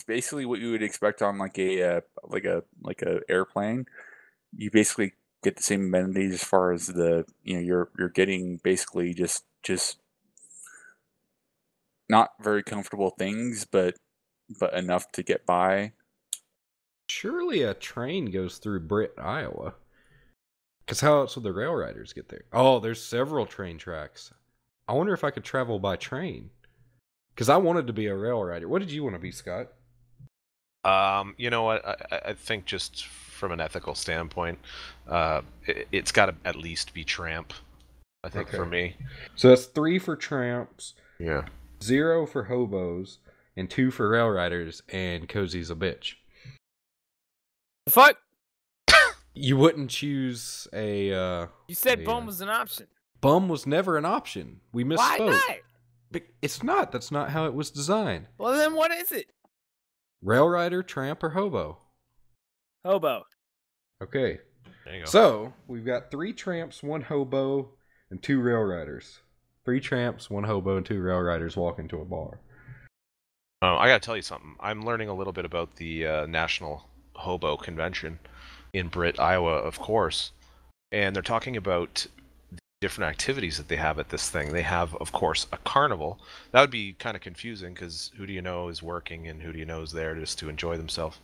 basically what you would expect on like a airplane. You basically get the same amenities as far as you're getting basically just not very comfortable things, but enough to get by. Surely a train goes through Britt, Iowa. Because how else would the rail riders get there? Oh, there's several train tracks. I wonder if I could travel by train. Because I wanted to be a rail rider. What did you want to be, Scott? You know what? I think just from an ethical standpoint, it's got to at least be tramp. I think for me. So that's 3 for tramps, Yeah. 0 for hobos, and 2 for rail riders, and Cozy's a bitch. The fuck? You wouldn't choose a... You said bum was an option. Bum was never an option. We misspoke. Why not? It's not. That's not how it was designed. Well, then what is it? Rail rider, tramp, or hobo? Hobo. Okay. There you go. So, we've got 3 tramps, 1 hobo, and 2 rail riders. 3 tramps, 1 hobo, and 2 rail riders walk into a bar. Oh, I gotta tell you something. I'm learning a little bit about the National Hobo Convention in Britt, Iowa, of course. And they're talking about the different activities that they have at this thing. They have, of course, a carnival. That would be kind of confusing because who do you know is working and who do you know is there just to enjoy themselves?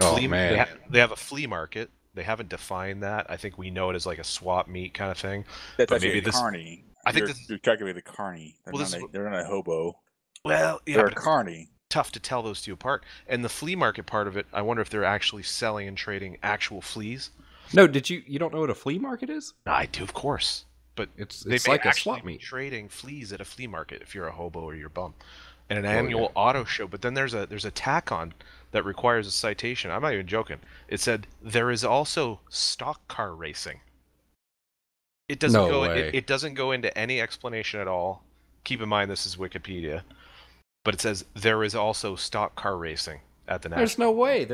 Oh, man. They have a flea market. They haven't defined that. I think we know it as like a swap meet kind of thing. That's But actually maybe a this- carny. I think you're talking about the carny. They're not a hobo. Well, yeah, They're but a it's carny. tough to tell those two apart. And the flea market part of it, I wonder if they're actually selling and trading actual fleas. No, you don't know what a flea market is? I do, of course. But It's they may like a actually swap be meet. trading fleas at a flea market if you're a hobo or you're a bum. And an annual auto show. But then there's a tack on that requires a citation. I'm not even joking. It said there is also stock car racing. It doesn't No go. way. It doesn't go into any explanation at all. Keep in mind this is Wikipedia, but it says there is also stock car racing at the There's national. no way.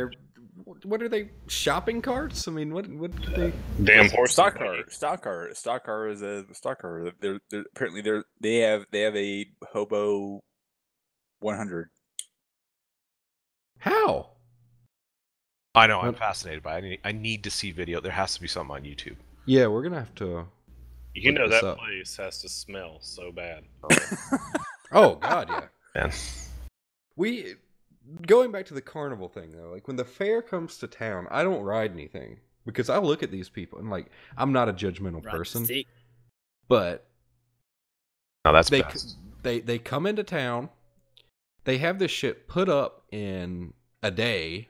What are they? Shopping carts? I mean, what do they? Damn horse. Stock car is a stock car. They're apparently they have a hobo 100. How? I know. I'm What? fascinated by it. I need to see video. There has to be something on YouTube. Yeah, we're gonna have to. You Look know this that up. place has to smell so bad. Oh God, yeah. Man. We going back to the carnival thing though. Like when the fair comes to town, I don't ride anything because I look at these people and like I'm not a judgmental Ride the person, stick. but No, that's they best. they come into town, they have this shit put up in a day,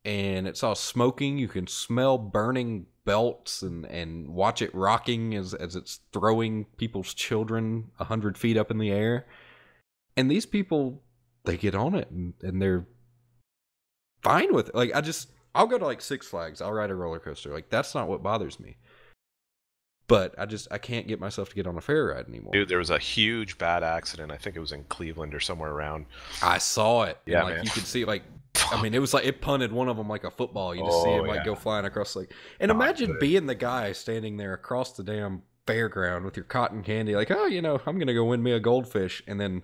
and it's all smoking. You can smell burning belts and watch it rocking as it's throwing people's children 100 feet up in the air. And these people, they get on it and they're fine with it. Like I'll go to like Six Flags. I'll ride a roller coaster. Like that's not what bothers me. But I can't get myself to get on a fair ride anymore. Dude, there was a huge bad accident. I think it was in Cleveland or somewhere around. I saw it. Yeah, and like man. you could see like I mean, it was like it punted one of them like a football. You just see it like go flying across like. And imagine being the guy standing there across the damn fairground with your cotton candy, like, oh, I'm gonna go win me a goldfish, and then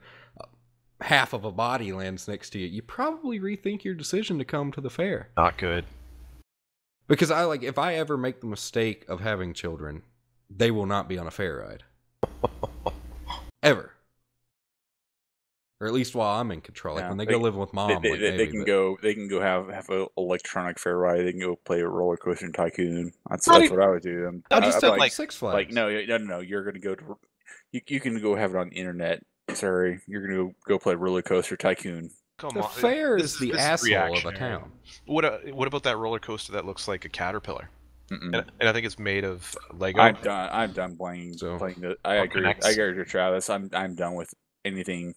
half of a body lands next to you. You probably rethink your decision to come to the fair. Not good. Because if I ever make the mistake of having children, they will not be on a fair ride. Ever. Or at least while I'm in control. Like Yeah, when they go live with mom, They can go have an electronic fair ride. They can go play a roller coaster tycoon. That's what I would do. I just I'd don't like be Six Flags. like no. You're gonna go to you can go have it on the internet. Sorry, you're gonna go play roller coaster tycoon. Come The on. fair This is the this asshole of a reactionary. town. What about that roller coaster that looks like a caterpillar? Mm-mm. And I think it's made of Lego. I'm done playing the. I agree. Connects. I agree with Travis. I'm done with anything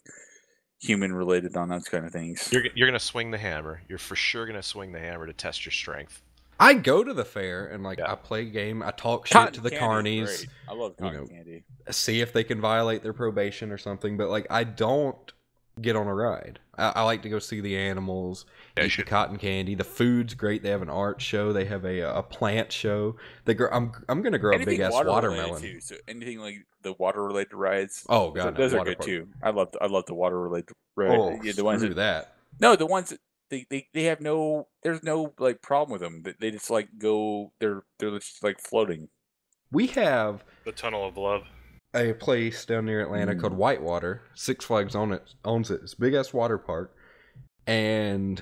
human related on those kind of things. You're gonna swing the hammer. You're for sure gonna swing the hammer to test your strength. I go to the fair and I play a game. I talk shit to the candy is carnies. great. I love cotton candy. See if they can violate their probation or something. But I don't get on a ride. I like to go see the animals, Yeah, you eat the should. cotton candy. The food's great. They have an art show. They have a plant show. I'm gonna grow a Anything big ass water-related, watermelon. too. So anything like the water related rides. Oh god, those no, are water good park. too. I love the water related rides. Oh, Yeah, the ones screw that. No, the ones that they have no. There's no problem with them. They just go. They're just floating. We have The Tunnel of Love. a place down near Atlanta called Whitewater. Six Flags owns it. It's a big ass water park, and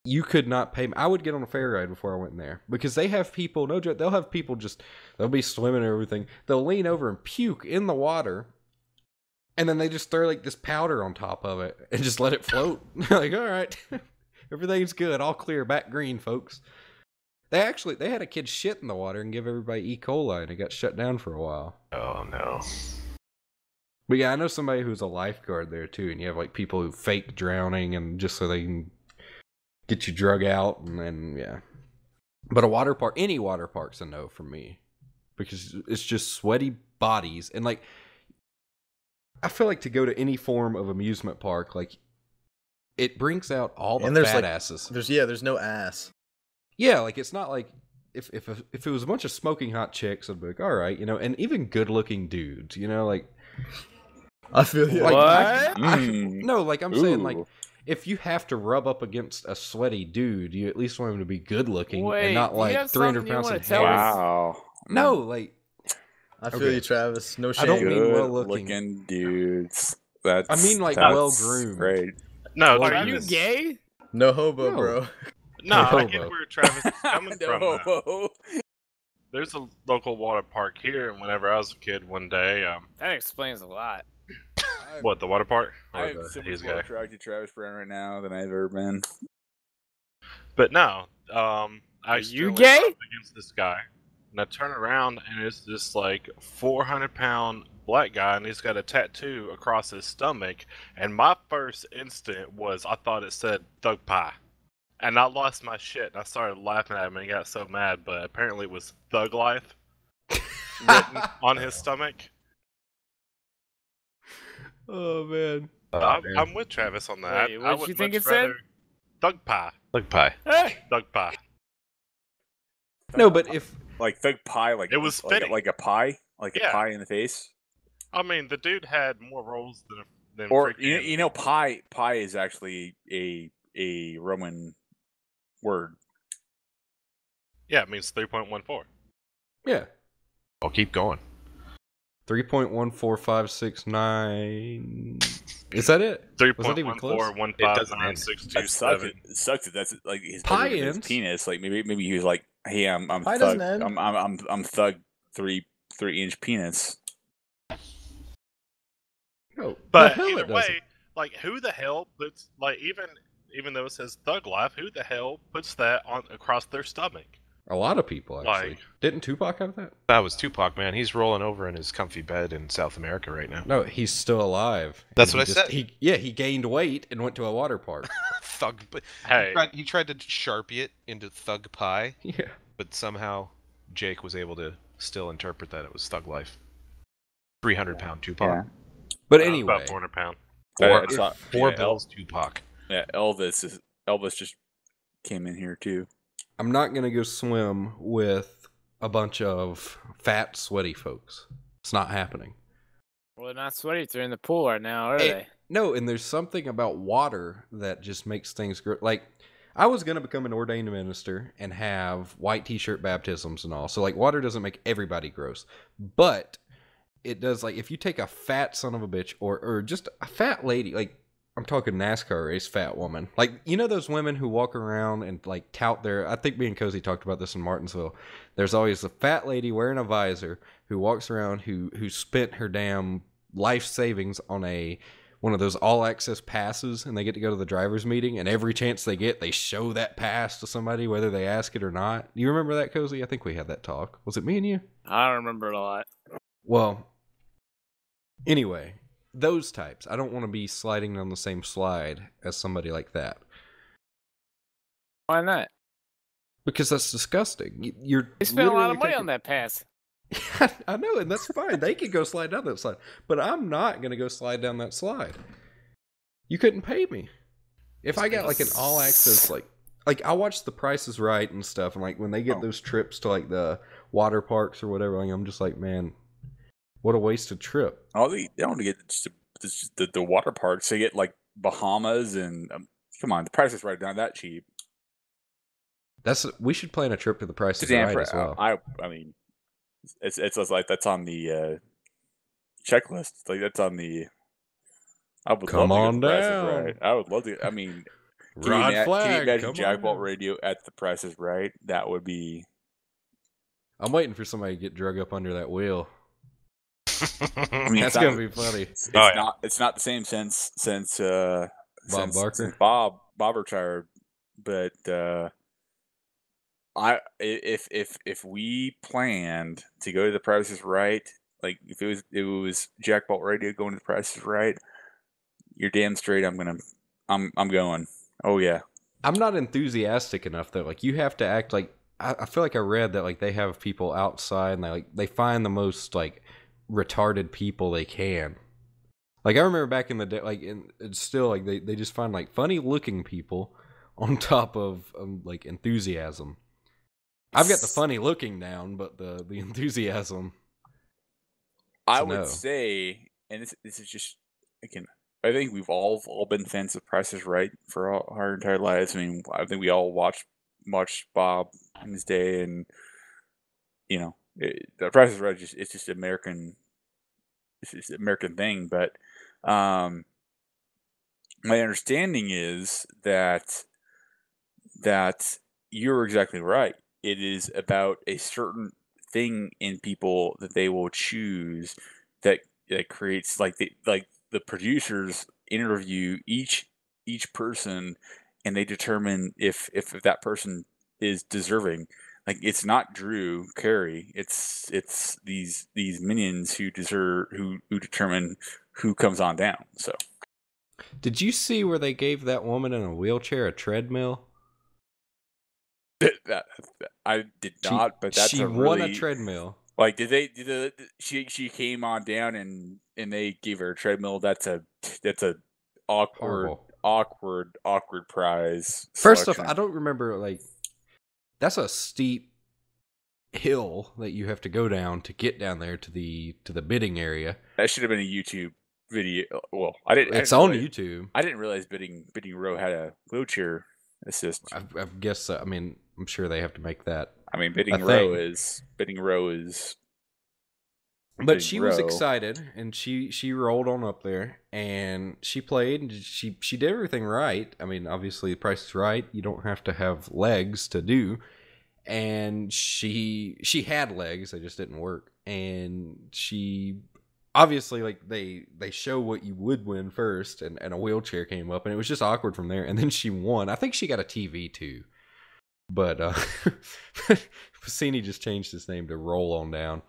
You could not pay me. I would get on a ferry ride before I went in there because they have people. No joke. They'll have people they'll be swimming and everything. They'll lean over and puke in the water, and then they just throw like this powder on top of it and just let it float. Like, all right, everything's good, all clear, back green, folks. They had a kid shit in the water and give everybody E. coli, and it got shut down for a while. Oh no. But yeah, I know somebody who's a lifeguard there too, and you have like people who fake drowning and just so they can get you drug out, and then yeah. But a water park, any water park's a no from me because it's just sweaty bodies, and like I feel like to go to any form of amusement park, like it brings out all the fat asses. There's no ass. Yeah, like it's not like if it was a bunch of smoking hot chicks, I'd be like, all right, and even good looking dudes, like. I feel you. Like, What? No, like I'm saying, like Ooh. if you have to rub up against a sweaty dude, you at least want him to be good looking Wait, and not do you like have 300 something you pounds wanna of tell hair. us? Wow. No, like I feel Okay. you, Travis. No shame. I don't mean Good well-looking. looking dudes. That's I mean, like, that's well-groomed. Great. No, Well, Are you Travis. gay? No hobo, No. bro. No, I Hobo. get where Travis is coming from. No. though. There's a local water park here, and whenever I was a kid, one day, That explains a lot. what the water park? Or I'm the so he's much more gay? attracted to Travis Brown right now than I've ever been. But no, I Are you accidentally gay? rubbed against this guy, and I turn around and it's this like 400-pound black guy, and he's got a tattoo across his stomach. And my first instant was I thought it said "Thug Pie," and I lost my shit. And I started laughing at him, and he got so mad. But apparently, it was "Thug Life" written on his stomach. oh man. I'm with Travis on that. Wait, I what'd would you think much it said? rather Thug Pie. Look pie. Hey! Thug Pie. No, but if Like thug pie, like It was like, fitting. like a pie, like Yeah. a pie in the face. I mean, the dude had more roles than Or freaking- pie is actually a Roman word. Yeah, it means 3.14. yeah, I'll keep going. 3.14569. Is that it? Was that even close? 3.14159627. That sucks. It sucks. That's like his Pie his ends. penis. Like maybe he was like, hey, I'm Pie thug. doesn't end. I'm thug 3-inch penis. No. But the hell either it doesn't. way, like, who the hell puts, like, even though it says Thug Life, who the hell puts that on across their stomach? A lot of people actually. Like- Didn't Tupac have that? That was Tupac, man. He's rolling over in his comfy bed in South America right now. No, he's still alive. That's And what he I said. He gained weight and went to a water park. Thug. But Hey, he tried to sharpie it into Thug Pie, Yeah. but somehow Jake was able to still interpret that it was Thug Life. 300-pound Tupac. Yeah. But about anyway, 400 pound. Four, It's not- four yeah, bills Tupac. Yeah, Elvis just came in here too. I'm not going to go swim with a bunch of fat, sweaty folks. It's not happening. Well, they're not sweaty if they're in the pool right now, are Hey, they? No, and there's something about water that just makes things grow. Like, I was going to become an ordained minister and have white t-shirt baptisms and all. So, like, water doesn't make everybody gross. But it does, like, if you take a fat son of a bitch or just a fat lady, like, I'm talking NASCAR race fat woman. Like, you know those women who walk around and, like, tout their... I think me and Cozy talked about this in Martinsville. There's always a fat lady wearing a visor who walks around who spent her damn life savings on one of those all-access passes, and they get to go to the driver's meeting, and every chance they get, they show that pass to somebody, whether they ask it or not. You remember that, Cozy? I think we had that talk. Was it me and you? I don't remember it a lot. Well, anyway, those types. I don't want to be sliding on the same slide as somebody like that. Why not? Because that's disgusting. You're They spent a lot of money literally on that pass. I know, and that's fine. They could go slide down that slide. But I'm not going to go slide down that slide. You couldn't pay me. If I got like an all-access, like I watch The Price is Right and stuff, and like when they get those trips to like the water parks or whatever, like, I'm just like, man, what a wasted trip. Oh, they don't get just the water parks. They get like Bahamas and come on, the price is right down that cheap. We should plan a trip to The Price is Damn, Right as well. I mean, it's like that's on the checklist. It's like that's on the. I would Come love to on go to The Price is down. Right. I would love to. I mean, Rod Can you Flag, imagine come on JackBolt now. Radio at the Price is Right? That would be. I'm waiting for somebody to get drug up under that wheel. I mean, That's gonna be funny. It's Oh, yeah. not. It's not the same since Bob Barker. since Bob retired, but if we planned to go to the Price is Right, like if it was JackBolt Radio going to the Price is Right, you're damn straight. I'm going. Oh yeah. I'm not enthusiastic enough though. Like you have to act like I feel like I read that like they have people outside and they find the most like retarded people they can. Like I remember back in the day, like it's still like they just find like funny looking people on top of like enthusiasm. I've got the funny looking down, but the enthusiasm. I would say, and this is just again, I think we've all been fans of Price is Right for our entire lives. I mean, I think we all watched Bob in his day, and you know, the Price is Right it's just American. It's just an American thing, but my understanding is that you're exactly right. It is about a certain thing in people that they will choose that creates like the producers interview each person and they determine if that person is deserving. Like it's not Drew Carey, it's these minions who determine who comes on down. So Did you see where they gave that woman in a wheelchair a treadmill? that I did not, but that's she won a treadmill. Like she came on down and they gave her a treadmill. That's a awkward Horrible. awkward prize. First selection. off, I don't remember like that's a steep hill that you have to go down to get down there to the bidding area. That should have been a YouTube video. Well, I didn't. It's on YouTube. I didn't realize bidding row had a wheelchair assist. I guess. I mean, I'm sure they have to make that. I mean, bidding row is. But she was excited, and she rolled on up there, and she played, and she did everything right. I mean, obviously, the Price is Right. You don't have to have legs to do, and she had legs, they just didn't work, and she obviously like they show what you would win first, and a wheelchair came up, and it was just awkward from there, and then she won. I think she got a TV too, but Bassini just changed his name to Roll On Down.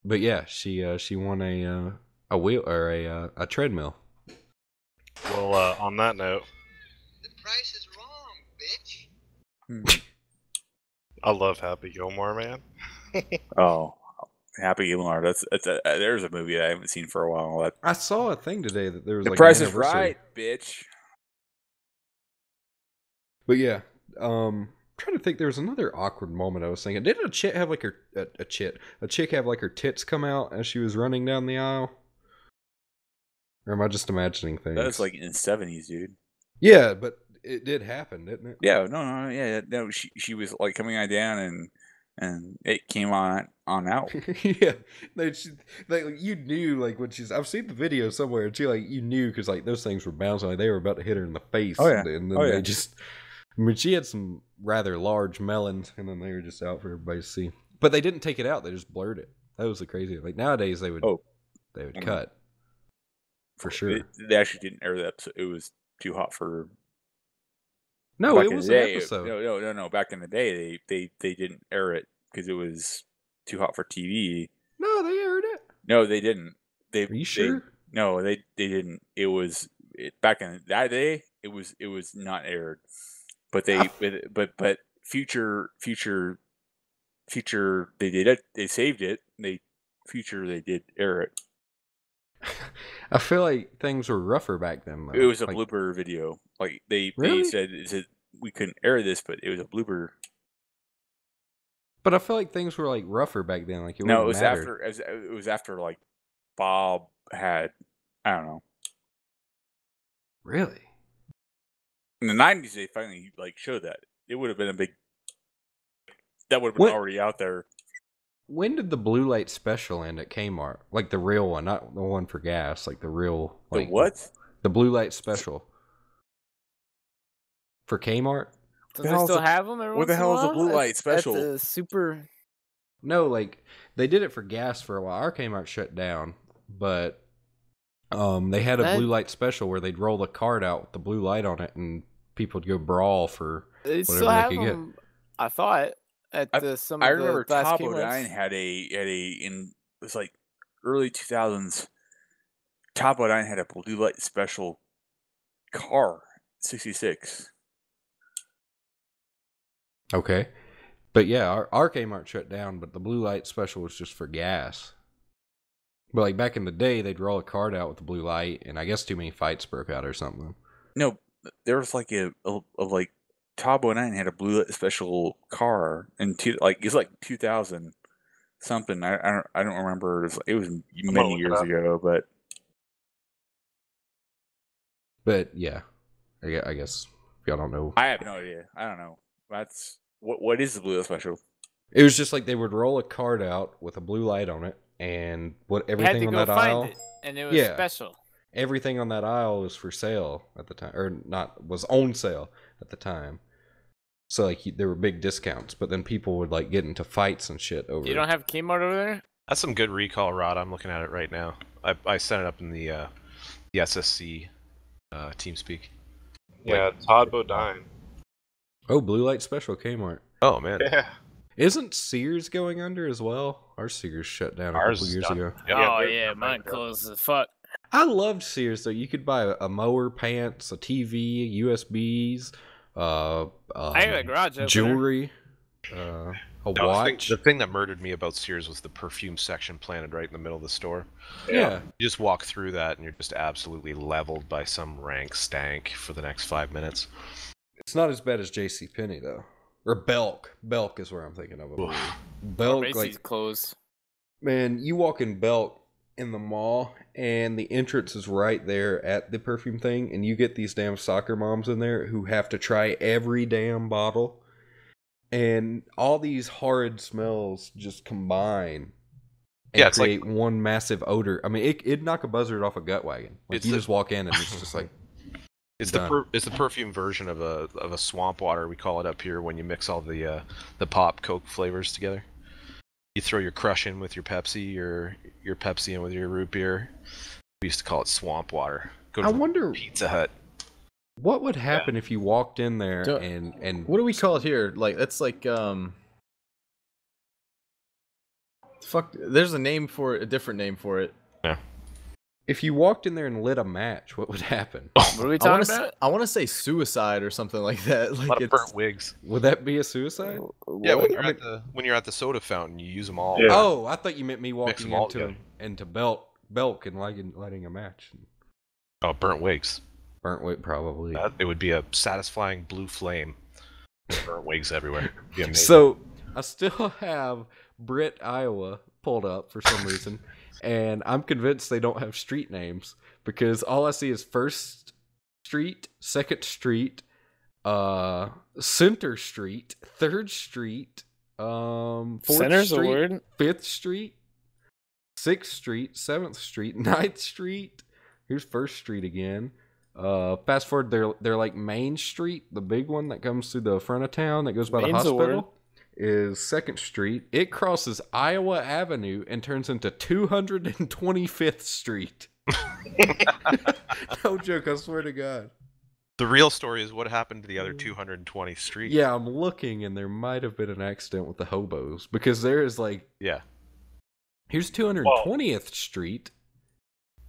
But yeah, she won a wheel or a treadmill. Well, on that note, the price is wrong, bitch. I love Happy Gilmore, man. Oh, Happy Gilmore. There's a movie I haven't seen for a while. I saw a thing today that there was The like Price an is anniversary. Right, bitch. But yeah, trying to think, there was another awkward moment I was thinking. Didn't a chick have like a chick have like her tits come out as she was running down the aisle? Or am I just imagining things? That was like in the 70s, dude. Yeah, but it did happen, didn't it? Yeah, no. She was like coming on down and it came on out. Yeah, you knew like when she's. I've seen the video somewhere, and you knew because like those things were bouncing, like they were about to hit her in the face. Oh yeah, and then they just. I mean, she had some rather large melons, and then they were just out for everybody to see. But they didn't take it out; they just blurred it. That was the crazy. Like nowadays, they would cut for sure. They actually didn't air that episode. It was too hot for. No, it was an episode. No. Back in the day, they didn't air it because it was too hot for TV. No, they aired it. No, they didn't. Are you sure? No, they didn't. It was back in that day. It was not aired. But but future they did it. They saved it. They did air it. I feel like things were rougher back then. Though. It was a blooper video. Like they said we couldn't air this, but it was a blooper. But I feel like things were like rougher back then. Like it was after like Bob had, I don't know. Really? In the 90s, they finally like showed that. It would have been a big. That would have been already out there. When did the blue light special end at Kmart? Like the real one, not the one for gas. Like the real. Like, the what? The blue light special. For Kmart? Don't The they hell's still the- have them every what the once in a hell is the while? blue light At special? the super... No, like, they did it for gas for a while. Our Kmart shut down, but they had a That- blue light special where they'd roll the card out with the blue light on it, and people would go brawl for They whatever still they have could get. them, I thought, at I- some I of the remember last Top Kmart's. 09 had a in it was like early 2000s. Top 09 had a blue light special car, 66. Okay. But yeah, our Kmart shut down, but the blue light special was just for gas. But like back in the day, they'd roll a card out with the blue light, and I guess too many fights broke out or something. No, there was like a like Top 09 had a blue light special car in it's like 2000 something. I don't remember. It was many look it years up. ago, But yeah, I guess if y'all don't know, I have no idea. I don't know. That's what is the blue light special? it was just like they would roll a card out with a blue light on it, and You had everything to on go that find aisle, it, and it was Yeah. special. everything on that aisle was for sale at the time, or not was on sale at the time. So like there were big discounts, but then people would like get into fights and shit over. You don't have Kmart over there? That's some good recall, Rod. I'm looking at it right now. I set it up in the SSC TeamSpeak. Yeah, Todd Bodine. Oh, blue light special Kmart. Oh man, Yeah. Isn't Sears going under as well? Our Sears shut down a Ours couple is years done. ago. Oh they're- yeah, they're mine bankrupt. closed as fuck. I loved Sears though. You could buy a mower, pants, a TV, USBs, I got a garage opener. jewelry, a No, watch. the thing that murdered me about Sears was the perfume section planted right in the middle of the store. Yeah. You just walk through that and you're just absolutely leveled by some rank stank for the next 5 minutes. It's not as bad as JCPenney though. Or Belk. Belk is where I'm thinking of. I believe. Or Belk, Macy's like, closed. man, you walk in Belk in the mall and the entrance is right there at the perfume thing, and you get these damn soccer moms in there who have to try every damn bottle, and all these horrid smells just combine and Yeah, it's like- create one massive odor. I mean, it'd knock a buzzard off a gut wagon. Like It's you the- just walk in and it's just like It's done. it's the perfume version of a swamp water, we call it up here, when you mix all the pop Coke flavors together. You throw your Crush in with your Pepsi, your Pepsi in with your root beer. We used to call it swamp water. Go to I the wonder Pizza Hut. what would happen if you walked in there Don't- and What do we call it here? Like that's like fuck. There's a name for it, a different name for it. if you walked in there and lit a match, what would happen? What are we talking about? I want to say suicide or something like that. A Like lot of it's burnt wigs. Would that be a suicide? Yeah, What? when you're at the soda fountain, you use them all. Yeah. Oh, I thought you meant me Mix walking them all into Belk and lighting a match. Oh, burnt wigs. Burnt wick, probably. It would be a satisfying blue flame. Burnt wigs everywhere. Be amazing. So I still have Britt, Iowa pulled up for some reason, and I'm convinced they don't have street names because all I see is First Street, Second Street, Center Street, Third Street, Fourth Center's a Street, word. Fifth Street, Sixth Street, Seventh Street, Ninth Street. Here's First Street again. Fast forward, they're like Main Street, the big one that comes through the front of town that goes by the Main's a word. hospital, is Second Street. It crosses Iowa Avenue and turns into 225th Street. No joke, I swear to God. The real story is what happened to the other 220 streets. Yeah, I'm looking, and there might have been an accident with the hobos because there is like, Yeah. here's 220th Street.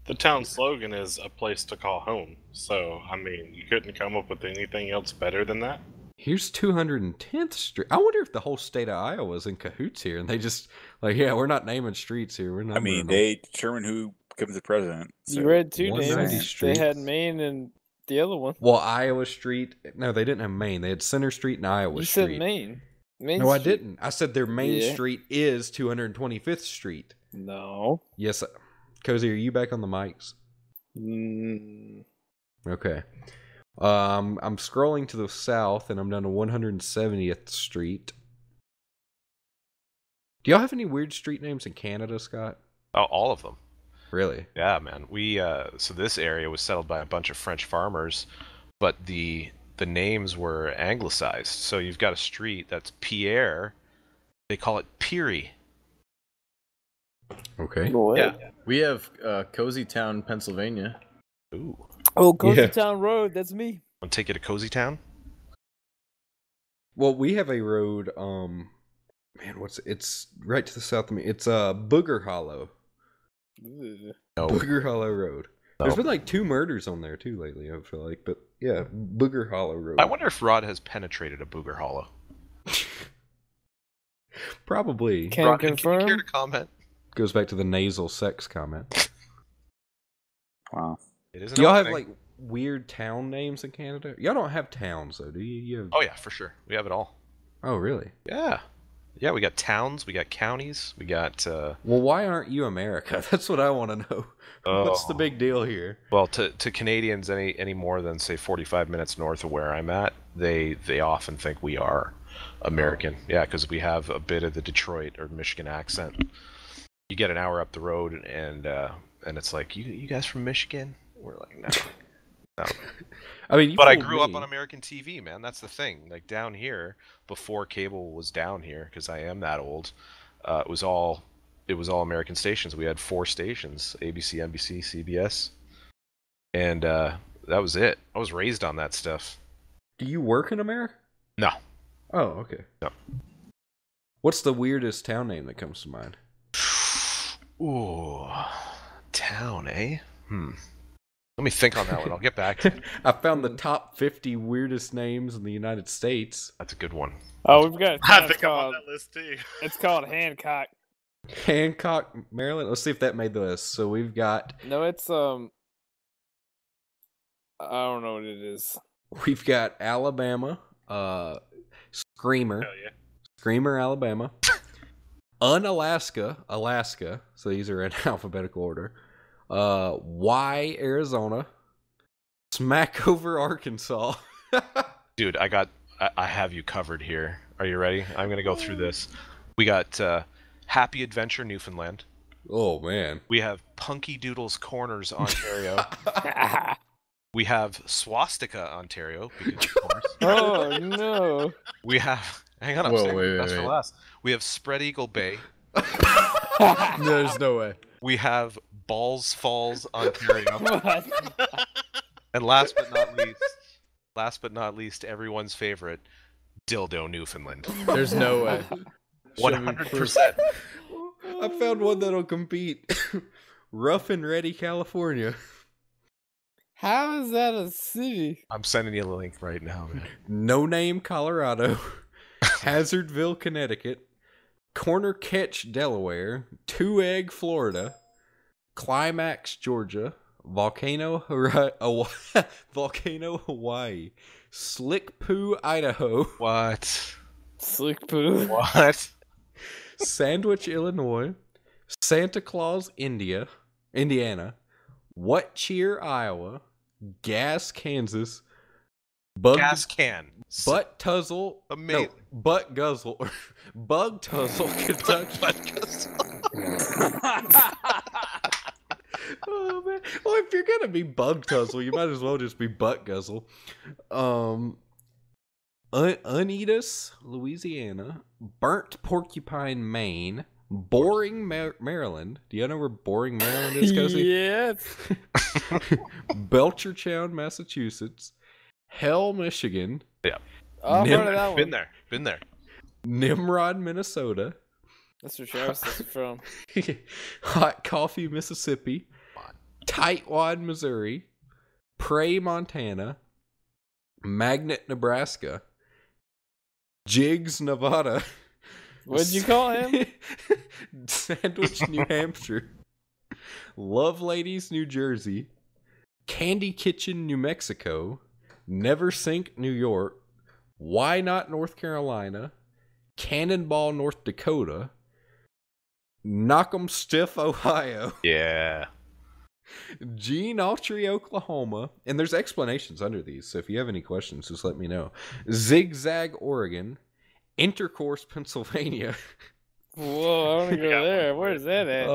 The town slogan is a place to call home. So, I mean, you couldn't come up with anything else better than that. Here's 210th Street. I wonder if the whole state of Iowa is in cahoots here, and they just like, yeah, we're not naming streets here. We're I mean, numbering them. they determine who becomes the president. You so- read two 190 names. streets. They had Maine and the other one. Well, Iowa Street. No, they didn't have Main. They had Center Street and Iowa You Street. said Maine. Main No, I Street. didn't. I said their main Yeah. street is 225th Street. No. Yes, Cozy, are you back on the mics? Mm, Okay. I'm scrolling to the south, and I'm down to 170th Street. Do y'all have any weird street names in Canada, Scott? Oh, all of them. Really? Yeah, man. We so this area was settled by a bunch of French farmers, but the names were anglicized. So you've got a street that's Pierre. They call it Peary. Okay. Yeah. We have Cozy Town, Pennsylvania. Ooh. Oh, Cozy Yeah. Town Road. That's me. Want to take you to Cozy Town? Well, we have a road. Man, it's right to the south of me. It's Booger Hollow. Ugh. No. Booger Hollow Road. No. There's been like 2 murders on there too lately. I feel like, but yeah, Booger Hollow Road. I wonder if Rod has penetrated a Booger Hollow. Probably Can Rod, can you confirm. care to comment? goes back to the nasal sex comment. Wow. It is an Do y'all old have thing. like weird town names in Canada? Y'all don't have towns though, do you? You have... Oh yeah, for sure. We have it all. Oh, really? Yeah. Yeah, we got towns, we got counties, we got Well, why aren't you America? That's what I want to know. What's the Oh. big deal here? Well, to Canadians any more than say 45 minutes north of where I'm at, they often think we are American. Yeah, because we have a bit of the Detroit or Michigan accent. You get an hour up the road and it's like, you guys from Michigan? We're like, no. No. I mean, you But I fooled grew up me. on American TV, man. That's the thing. Like down here, before cable was down here, because I am that old, it was all American stations. We had 4 stations: ABC, NBC, CBS, and that was it. I was raised on that stuff. Do you work in America? No, Oh, okay. No. What's the weirdest town name that comes to mind? ooh, town, eh? Let me think on that one. I'll get back to you. I found the top 50 weirdest names in the United States. That's a good one. Oh, we've got. I It's think I'm on called, that list too. it's called Hancock. Hancock, Maryland. Let's see if that made the list. So we've got No, it's I don't know what it is. Alabama, Screamer, Hell yeah. Screamer, Alabama, Unalaska, Alaska. So these are in alphabetical order. Y, Arizona, Smackover, Arkansas. Dude, I have you covered here. Are you ready? I'm gonna go through this. We got Happy Adventure, Newfoundland. Oh man. We have Punky Doodles Corners, Ontario. We have Swastika, Ontario. Because, of course. Oh no! We have. Hang on, I'm Whoa, saying wait, that's wait. for last. We have Spread Eagle Bay. There's no way. We have Balls Falls, Ontario. What? And last but not least, everyone's favorite, Dildo, Newfoundland. There's no way. Show me proof. 100%. I found one that'll compete. Rough and Ready, California. How is that a city? I'm sending you a link right now, man. No Name, Colorado. Hazardville, Connecticut. Corner Catch, Delaware. Two Egg, Florida. Climax, Georgia. Volcano, Hawaii. Slick Poo, Idaho. What? Slick poo. What? Sandwich, Illinois. Santa Claus, Indiana. What Cheer, Iowa. Gas, Kansas. Gas can. Butt Tuzzle. Amazing. No, Butt Guzzle. Bug Tuzzle, Kentucky. Oh man. Well, if you're gonna be Bug Tuzzle, you might as well just be Butt Guzzle. Uneatus, Louisiana. Burnt Porcupine, Maine. Boring, Maryland. Do you know where Boring, Maryland is, Cozy? Yes. Belchertown, Massachusetts. Hell, Michigan. Oh, I've heard of that Been one. there. Nimrod, Minnesota. That's where Travis is from. Hot Coffee, Mississippi. Tightwad, Missouri. Prey, Montana. Magnet, Nebraska. Jigs, Nevada. What'd you call him? Sandwich, New Hampshire. Love Ladies, New Jersey. Candy Kitchen, New Mexico. Never Sink, New York. Why Not, North Carolina. Cannonball, North Dakota. Knock 'em Stiff, Ohio. Yeah. Gene Autry, Oklahoma. And there's explanations under these, so if you have any questions, just let me know. Zigzag, Oregon. Intercourse, Pennsylvania. Whoa, I want to go got one there. for Where's it. that at?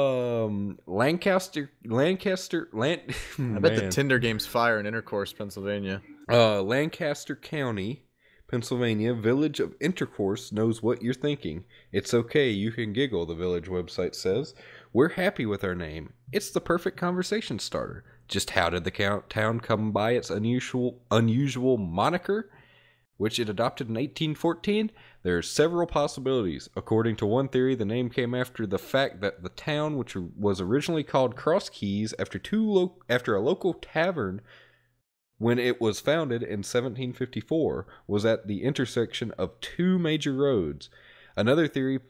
Lancaster, I bet the Tinder game's fire in Intercourse, Pennsylvania. Lancaster County, Pennsylvania, Village of Intercourse knows what you're thinking. It's okay, you can giggle, the village website says. We're happy with our name. It's the perfect conversation starter. Just how did the town come by its unusual moniker, which it adopted in 1814? There are several possibilities. According to one theory, the name came after the fact that the town, which was originally called Cross Keys after a local tavern when it was founded in 1754, was at the intersection of two major roads. Another theory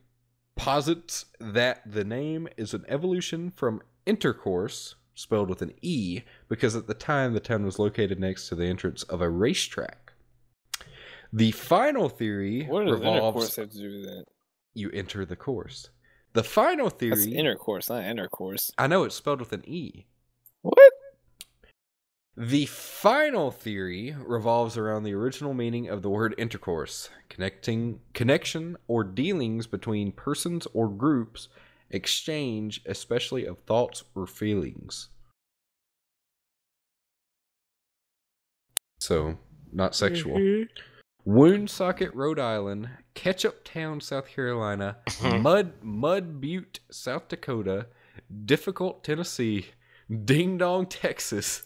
posits that the name is an evolution from intercourse, spelled with an E, because at the time the town was located next to the entrance of a racetrack. The final theory What does revolves... intercourse have to do with that? You enter the course. The final theory... That's intercourse, not intercourse. I know, it's spelled with an E. What? The final theory revolves around the original meaning of the word intercourse, connection or dealings between persons or groups, exchange, especially of thoughts or feelings. So, not sexual. Mm-hmm. Woonsocket, Rhode Island, Ketchup Town, South Carolina, Mud Butte, South Dakota, Difficult, Tennessee, Ding Dong, Texas.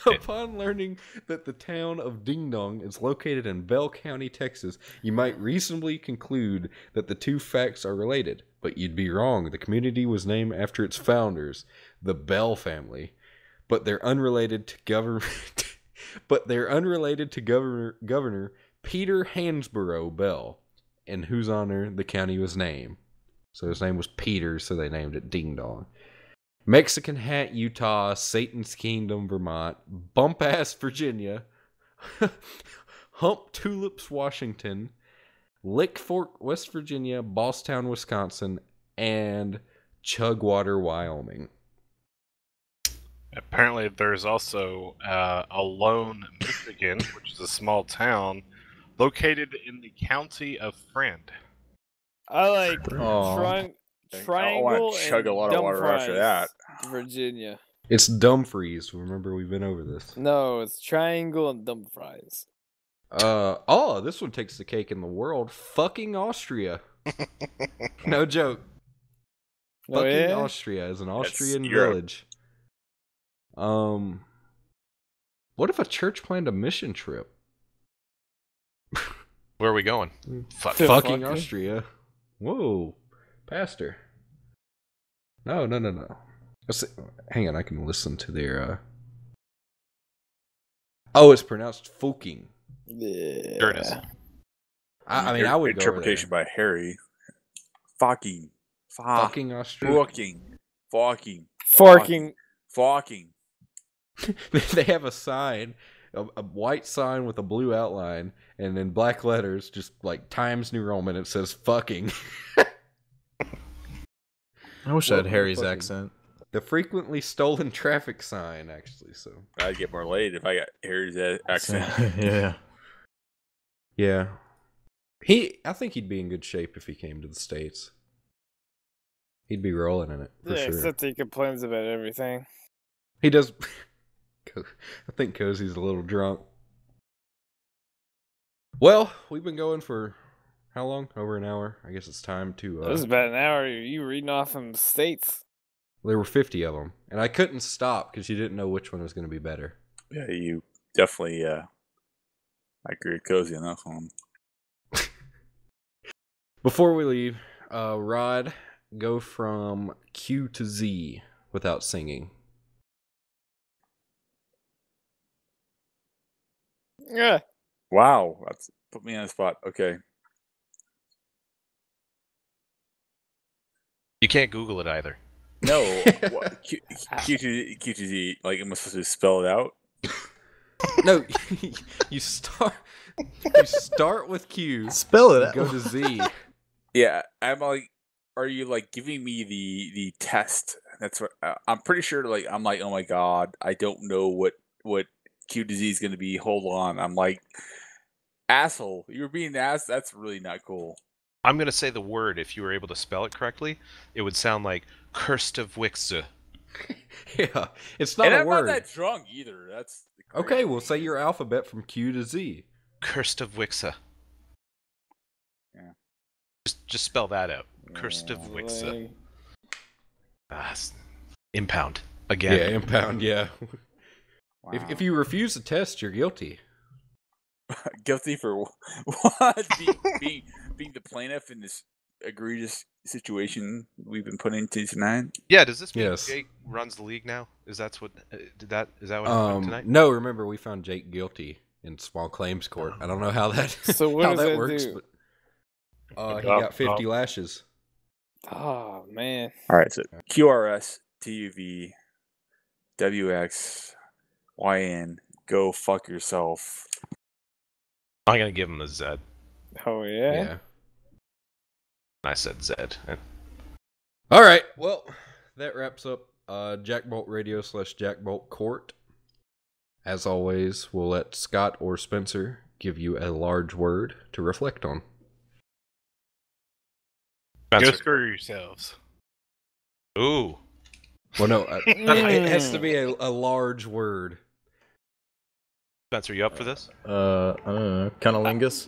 Upon learning that the town of Ding Dong is located in Bell County, Texas, you might reasonably conclude that the two facts are related. But you'd be wrong. The community was named after its founders, the Bell family. But they're unrelated to Governor Peter Hansborough Bell, in whose honor the county was named. So his name was Peter, so they named it Ding Dong. Mexican Hat, Utah, Satan's Kingdom, Vermont, Bump Ass, Virginia, Hump Tulips, Washington, Lick Fork, West Virginia, Bosstown, Wisconsin, and Chugwater, Wyoming. Apparently, there's also Alone, Michigan, which is a small town located in the county of Friend. I like Aw. triangle chug a and lot of water after Dumfries, that. Virginia. It's Dumfries. Remember, we've been over this. No, it's triangle and Dumfries. This one takes the cake in the world. Fucking Austria. No joke. Oh, Fucking yeah? Austria is an Austrian Europe. village. What if a church planned a mission trip? Where are we going? Fuck. To Fucking fucking- Austria. Whoa, pastor. No. Hang on, I can listen to their. Oh, it's pronounced fucking. Yeah. Sure it is. I mean, I would go over interpretation by Harry. Fucking. Fucking Austria. Fucking. Forking. Fucking. They have a sign, a white sign with a blue outline, and in black letters, just like Times New Roman, it says "fucking." I wish I had Well, Harry's fucking- accent. The frequently stolen traffic sign, actually. So I'd get more laid if I got Harry's accent. Yeah. yeah, I think he'd be in good shape if he came to the States. He'd be rolling in it for Yeah, sure. except he complains about everything. He does. I think Cozy's a little drunk. Well, we've been going for how long? Over an hour. I guess it's time to. It was about an hour. You reading off from the states. There were 50 of them, and I couldn't stop because you didn't know which one was going to be better. Yeah, you definitely. I agree with Cozy on that one. Before we leave, Rod, go from Q to Z without singing. Yeah. Wow, that's put me on the spot. Okay. You can't Google it either. No, what, Q to Z. Like, am I supposed to spell it out? No, you start with Q, Spell it out. go to Z. Yeah, I'm like, are you like giving me the test? That's what I'm pretty sure. Like, I'm like, oh my god, I don't know what Q to Z is going to be. Hold on, I'm like, asshole, you're being asked. That's really not cool. I'm gonna say the word. If you were able to spell it correctly, it would sound like Kirstowwixe. Yeah, it's not And a I'm word. not that drunk either. That's the Okay, crazy we'll thing. say your alphabet from Q to Z. Kirstowwixe. Yeah. Just spell that out. Kirstowwixe. Like, Impound again. Yeah, impound. Yeah. Wow. If you refuse the test, you're guilty. Guilty for what? Being the plaintiff in this egregious situation we've been put into tonight. Yeah. Does this mean Yes. Jake runs the league now? Is that what? Is that what happened tonight? No, remember we found Jake guilty in small claims court. I don't know how that So what how does that that works, do? but he got 50 lashes. Oh man. All right, so QRS, TUV, WX, YN, go fuck yourself. I'm gonna give him the Z. Oh yeah. Yeah. I said Z. All right. Well, that wraps up JackBolt Radio / JackBolt Court. As always, we'll let Scott or Spencer give you a large word to reflect on. Go Spencer. screw yourselves. Ooh. Well, no, it has to be a large word. Spencer, you up for this? Cunnilingus.